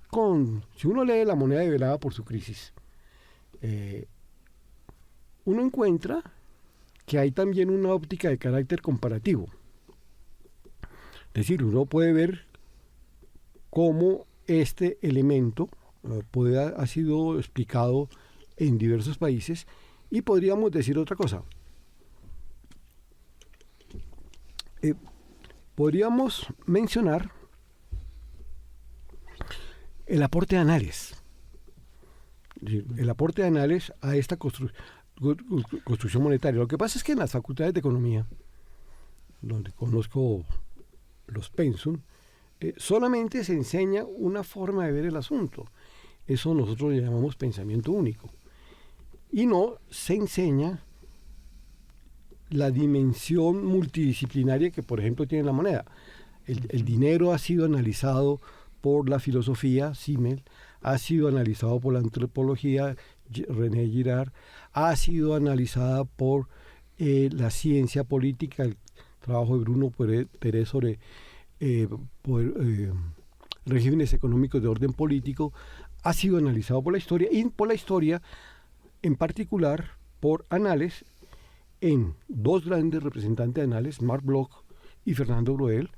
si uno lee La moneda develada por su crisis, uno encuentra que hay también una óptica de carácter comparativo. Es decir, uno puede ver cómo este elemento ha sido explicado en diversos países, y podríamos decir otra cosa. Podríamos mencionar el aporte de Anales. El aporte de Anales a esta construcción monetaria. Lo que pasa es que en las facultades de economía, donde conozco los pensum, solamente se enseña una forma de ver el asunto. Eso nosotros le llamamos pensamiento único. Y no se enseña la dimensión multidisciplinaria que, por ejemplo, tiene la moneda. El dinero ha sido analizado por la filosofía, Simmel, ha sido analizado por la antropología, René Girard, ha sido analizada por la ciencia política, el trabajo de Bruno Pérez sobre regímenes económicos de orden político, ha sido analizado por la historia, y por la historia en particular por Anales, en 2 grandes representantes de Anales, Marc Bloch y Fernando Braudel.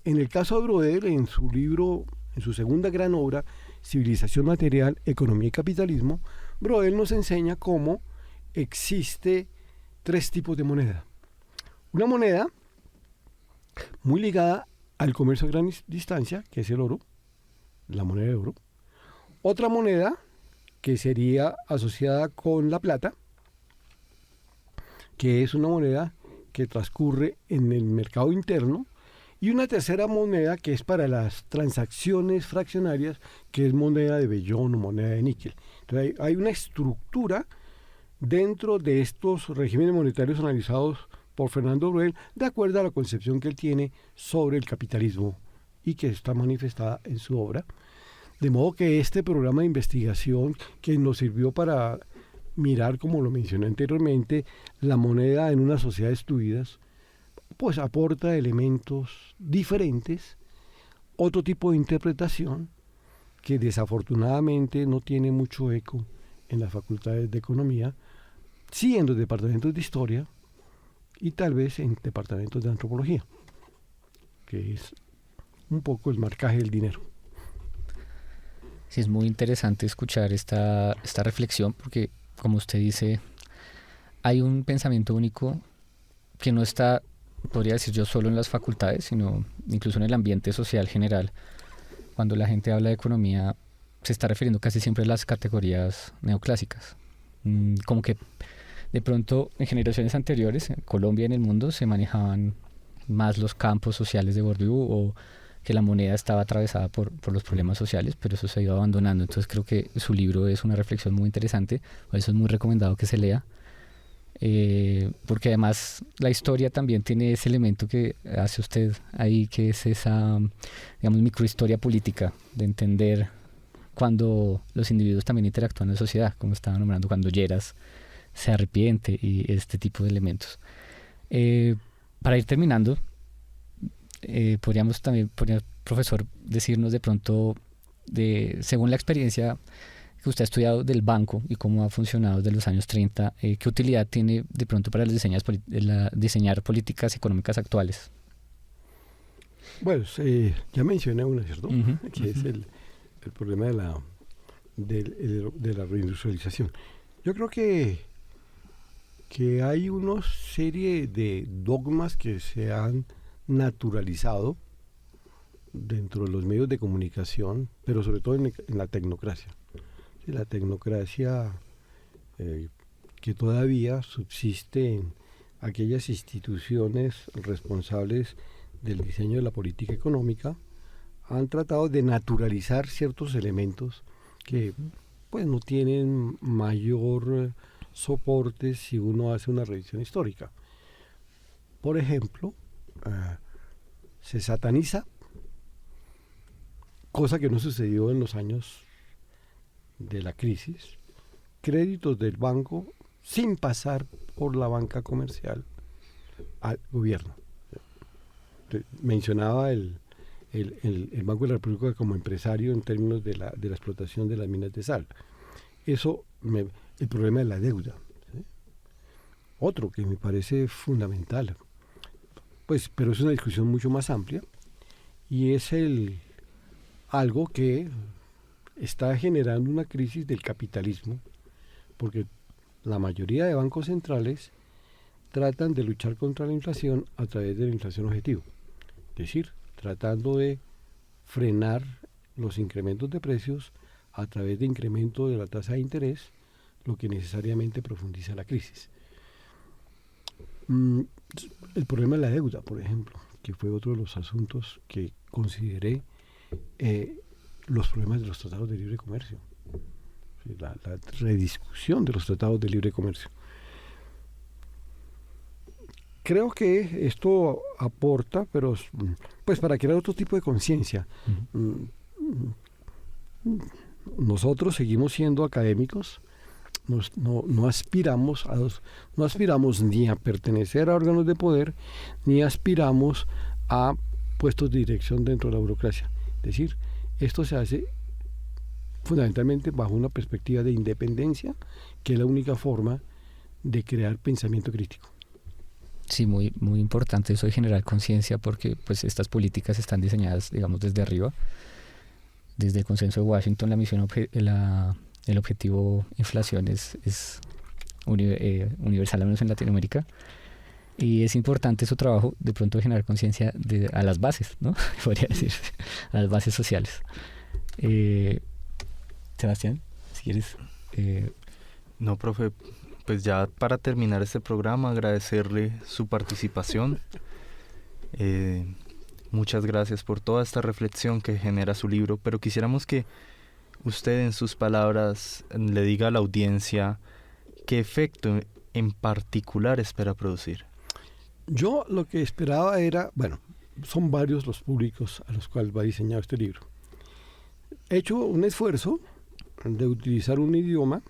En el caso de Braudel, en su libro, en su segunda gran obra, Civilización Material, Economía y Capitalismo, Braudel nos enseña cómo existe 3 tipos de moneda. Una moneda muy ligada al comercio a gran distancia, que es el oro, la moneda de oro. Otra moneda que sería asociada con la plata, que es una moneda que transcurre en el mercado interno, y una tercera moneda que es para las transacciones fraccionarias, que es moneda de vellón o moneda de níquel. Entonces hay una estructura dentro de estos regímenes monetarios analizados por Fernando Braudel, de acuerdo a la concepción que él tiene sobre el capitalismo y que está manifestada en su obra. De modo que este programa de investigación, que nos sirvió para mirar, como lo mencioné anteriormente, la moneda en unas sociedades fluidas, pues aporta elementos diferentes, otro tipo de interpretación que desafortunadamente no tiene mucho eco en las facultades de economía, sí en los departamentos de historia y tal vez en departamentos de antropología, que es un poco el marcaje del dinero. Sí, es muy interesante escuchar esta reflexión, porque, como usted dice, hay un pensamiento único que no está, podría decir yo, solo en las facultades, sino incluso en el ambiente social general. Cuando la gente habla de economía, se está refiriendo casi siempre a las categorías neoclásicas. Como que de pronto en generaciones anteriores, en Colombia y en el mundo, se manejaban más los campos sociales de Bourdieu, o que la moneda estaba atravesada por los problemas sociales, pero eso se ha ido abandonando. Entonces creo que su libro es una reflexión muy interesante, por eso es muy recomendado que se lea, porque además la historia también tiene ese elemento que hace usted ahí, que es esa, digamos, microhistoria política, de entender cuando los individuos también interactúan en la sociedad, como estaba nombrando, cuando Lleras se arrepiente y este tipo de elementos. Para ir terminando, podría, profesor, decirnos de pronto, según la experiencia que usted ha estudiado del banco y cómo ha funcionado desde los años 30, ¿qué utilidad tiene de pronto para diseñar políticas económicas actuales? Bueno, ya mencioné una, ¿cierto? Uh-huh. Que es el problema de la reindustrialización. Yo creo que hay una serie de dogmas que se han naturalizado dentro de los medios de comunicación, pero sobre todo en la tecnocracia. La tecnocracia que todavía subsiste en aquellas instituciones responsables del diseño de la política económica, han tratado de naturalizar ciertos elementos que pues no tienen mayor soporte si uno hace una revisión histórica. Por ejemplo, se sataniza, cosa que no sucedió en los años de la crisis, créditos del banco sin pasar por la banca comercial al gobierno. Mencionaba el Banco de la República como empresario en términos de la explotación de las minas de sal. El problema de la deuda, ¿sí? Otro que me parece fundamental, pues, pero es una discusión mucho más amplia, y es algo que está generando una crisis del capitalismo, porque la mayoría de bancos centrales tratan de luchar contra la inflación a través de la inflación objetivo, es decir, tratando de frenar los incrementos de precios a través de incremento de la tasa de interés, lo que necesariamente profundiza la crisis. El problema de la deuda, por ejemplo, que fue otro de los asuntos que consideré, los problemas de los tratados de libre comercio, la rediscusión de los tratados de libre comercio. Creo que esto aporta, pero pues para crear otro tipo de conciencia. Nosotros seguimos siendo académicos, no aspiramos ni a pertenecer a órganos de poder, ni aspiramos a puestos de dirección dentro de la burocracia. Es decir, esto se hace fundamentalmente bajo una perspectiva de independencia, que es la única forma de crear pensamiento crítico. Sí, muy, muy importante eso de generar conciencia, porque pues estas políticas están diseñadas, digamos, desde arriba. Desde el Consenso de Washington, la misión, el objetivo inflación es universal, al menos en Latinoamérica. Y es importante su trabajo de pronto de generar conciencia a las bases, ¿no? Podría decir, a las bases sociales. Sebastián, si quieres. No, profe, pues ya para terminar este programa, agradecerle su participación. Muchas gracias por toda esta reflexión que genera su libro, pero quisiéramos que usted en sus palabras le diga a la audiencia qué efecto en particular espera producir. Yo lo que esperaba era, bueno, son varios los públicos a los cuales va diseñado este libro. He hecho un esfuerzo de utilizar un idioma,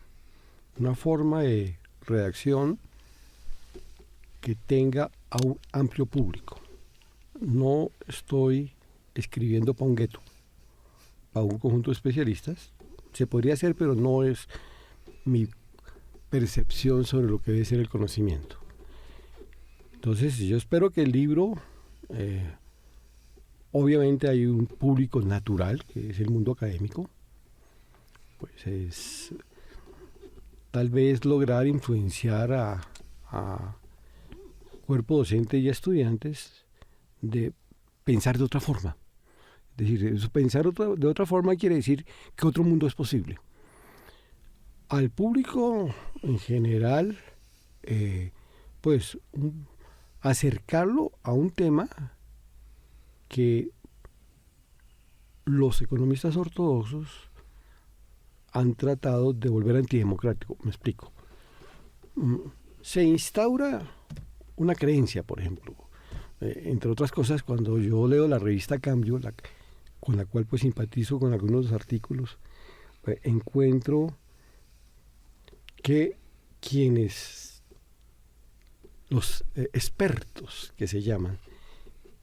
una forma de redacción que tenga a un amplio público. No estoy escribiendo para un gueto, para un conjunto de especialistas. Se podría hacer, pero no es mi percepción sobre lo que debe ser el conocimiento. Entonces, yo espero que el libro, obviamente hay un público natural, que es el mundo académico, pues es tal vez lograr influenciar a cuerpo docente y a estudiantes de pensar de otra forma. Es decir, pensar de otra forma quiere decir que otro mundo es posible. Al público en general, acercarlo a un tema que los economistas ortodoxos han tratado de volver antidemocrático. Me explico. Se instaura una creencia, por ejemplo. Entre otras cosas, cuando yo leo la revista Cambio, con la cual pues simpatizo con algunos de los artículos, encuentro que los expertos que se llaman,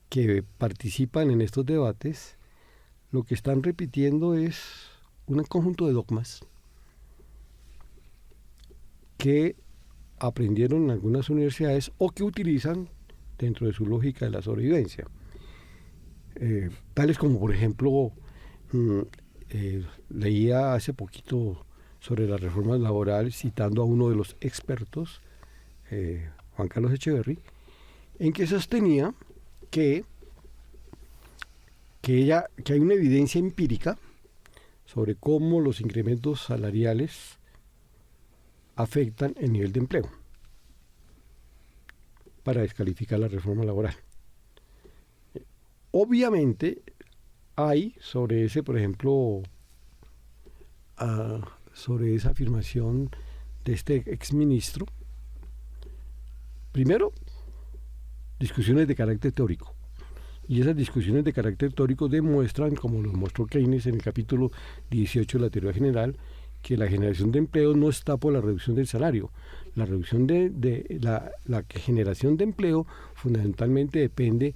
que participan en estos debates, lo que están repitiendo es un conjunto de dogmas que aprendieron en algunas universidades o que utilizan dentro de su lógica de la sobrevivencia. Tales como, por ejemplo, leía hace poquito sobre las reformas laborales, citando a uno de los expertos, Juan Carlos Echeverry, en que sostenía que hay una evidencia empírica sobre cómo los incrementos salariales afectan el nivel de empleo para descalificar la reforma laboral. Obviamente hay sobre ese, por ejemplo, sobre esa afirmación de este exministro, primero, discusiones de carácter teórico. Y esas discusiones de carácter teórico demuestran, como lo mostró Keynes en el capítulo 18 de la teoría general, que la generación de empleo no está por la reducción del salario. La reducción la generación de empleo fundamentalmente depende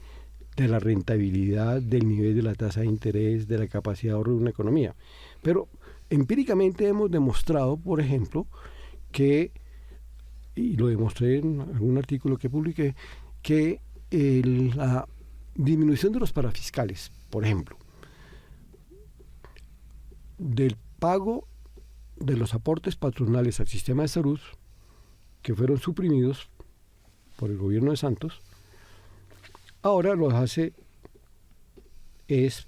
de la rentabilidad, del nivel de la tasa de interés, de la capacidad de ahorro de una economía. Pero empíricamente hemos demostrado, por ejemplo, y lo demostré en algún artículo que publiqué, que la disminución de los parafiscales, por ejemplo, del pago de los aportes patronales al sistema de salud, que fueron suprimidos por el gobierno de Santos, ahora lo hace es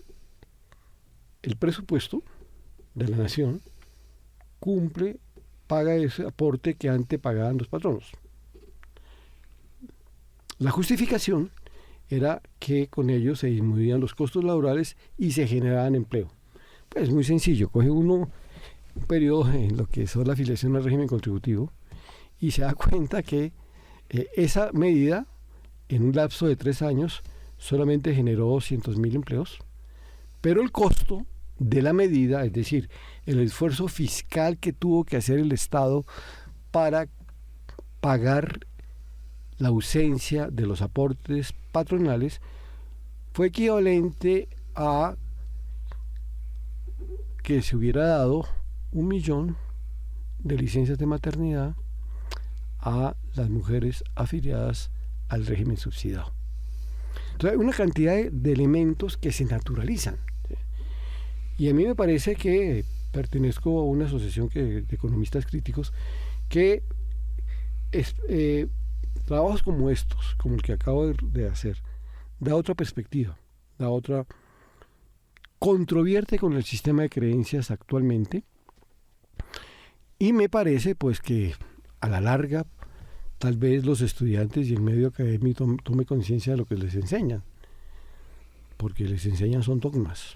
el presupuesto de la nación paga ese aporte que antes pagaban los patronos. La justificación era que con ello se disminuían los costos laborales y se generaban empleo. Pues es muy sencillo, coge uno un periodo en lo que es la afiliación al régimen contributivo y se da cuenta que esa medida en un lapso de 3 años solamente generó 200.000 empleos, pero el costo de la medida, es decir, el esfuerzo fiscal que tuvo que hacer el Estado para pagar la ausencia de los aportes patronales, fue equivalente a que se hubiera dado 1 millón de licencias de maternidad a las mujeres afiliadas al régimen subsidiado. Entonces hay una cantidad de elementos que se naturalizan. Y a mí me parece que pertenezco a una asociación de economistas críticos que trabajos como estos, como el que acabo de hacer, da otra perspectiva, controvierte con el sistema de creencias actualmente, y me parece pues que a la larga tal vez los estudiantes y el medio académico tome conciencia de lo que les enseñan, porque les enseñan son dogmas.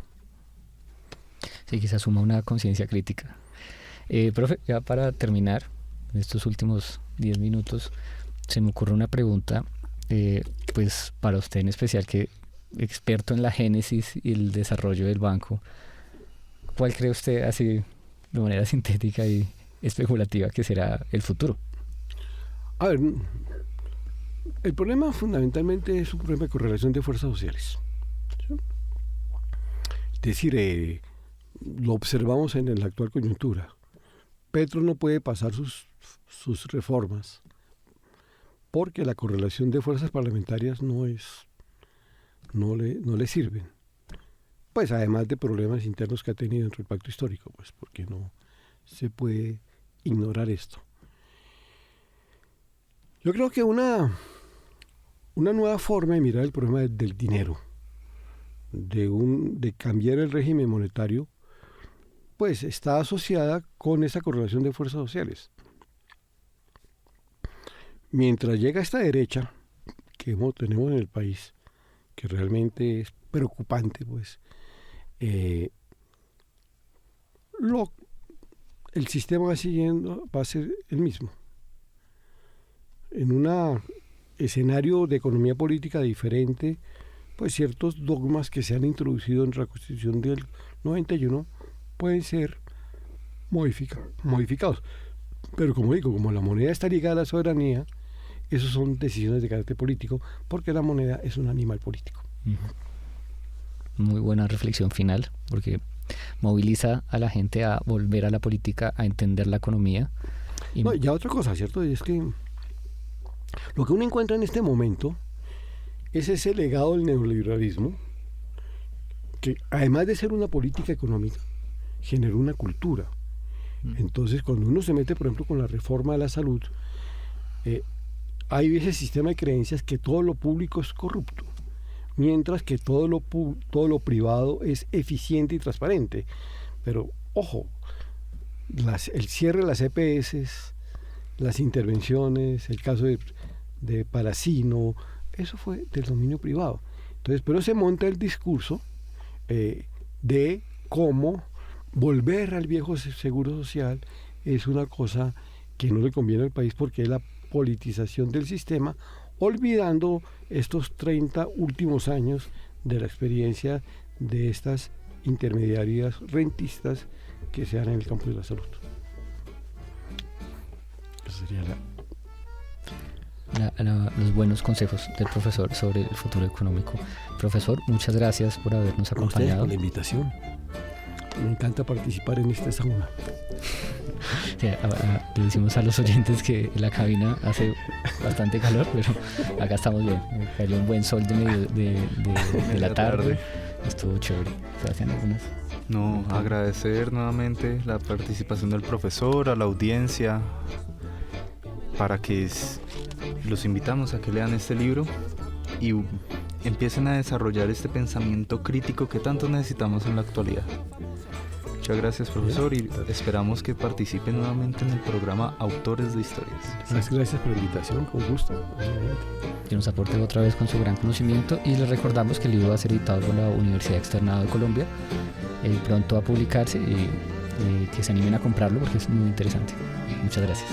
Sí, quizás suma una conciencia crítica. Profe, ya para terminar, en estos últimos 10 minutos, se me ocurre una pregunta, pues para usted en especial, que experto en la génesis y el desarrollo del banco, ¿cuál cree usted, así de manera sintética y especulativa, que será el futuro? A ver, el problema fundamentalmente es un problema de correlación de fuerzas sociales. ¿Sí? Es decir, lo observamos en la actual coyuntura. Petro no puede pasar sus reformas porque la correlación de fuerzas parlamentarias no le sirven. Pues además de problemas internos que ha tenido dentro del pacto histórico, pues porque no se puede ignorar esto. Yo creo que una nueva forma de mirar el problema del dinero de cambiar el régimen monetario, pues está asociada con esa correlación de fuerzas sociales. Mientras llega esta derecha que tenemos en el país, que realmente es preocupante, pues, el sistema va a ser el mismo. En un escenario de economía política diferente, pues ciertos dogmas que se han introducido en la Constitución del 91 pueden ser modificados. Pero como digo, como la moneda está ligada a la soberanía, esas son decisiones de carácter político, porque la moneda es un animal político. Muy buena reflexión final, porque moviliza a la gente a volver a la política, a entender la economía. No, ya otra cosa, ¿cierto? Es que lo que uno encuentra en este momento es ese legado del neoliberalismo, que además de ser una política económica, generó una cultura. Entonces, cuando uno se mete, por ejemplo, con la reforma de la salud, hay ese sistema de creencias que todo lo público es corrupto, mientras que todo lo privado es eficiente y transparente. Pero, ojo, el cierre de las EPS, las intervenciones, el caso de Paracino, eso fue del dominio privado. Entonces, pero se monta el discurso de cómo volver al viejo seguro social es una cosa que no le conviene al país, porque es la politización del sistema, olvidando estos 30 últimos años de la experiencia de estas intermediarias rentistas que se dan en el campo de la salud. Esa sería los buenos consejos del profesor sobre el futuro económico. Profesor, muchas gracias por habernos acompañado. Por la invitación. Me encanta participar en esta sauna. Sí, le decimos a los oyentes que en la cabina hace bastante calor, pero acá estamos bien. Cayó un buen sol de la tarde. Estuvo chévere. Sebastián, ¿algunas? No, agradecer nuevamente la participación del profesor, a la audiencia, para que los invitamos a que lean este libro y empiecen a desarrollar este pensamiento crítico que tanto necesitamos en la actualidad. Muchas gracias, profesor, y esperamos que participen nuevamente en el programa Autores de Historias. Gracias por la invitación, con gusto. Que nos aporte otra vez con su gran conocimiento, y les recordamos que el libro va a ser editado por la Universidad Externado de Colombia, pronto a publicarse, y que se animen a comprarlo porque es muy interesante. Muchas gracias.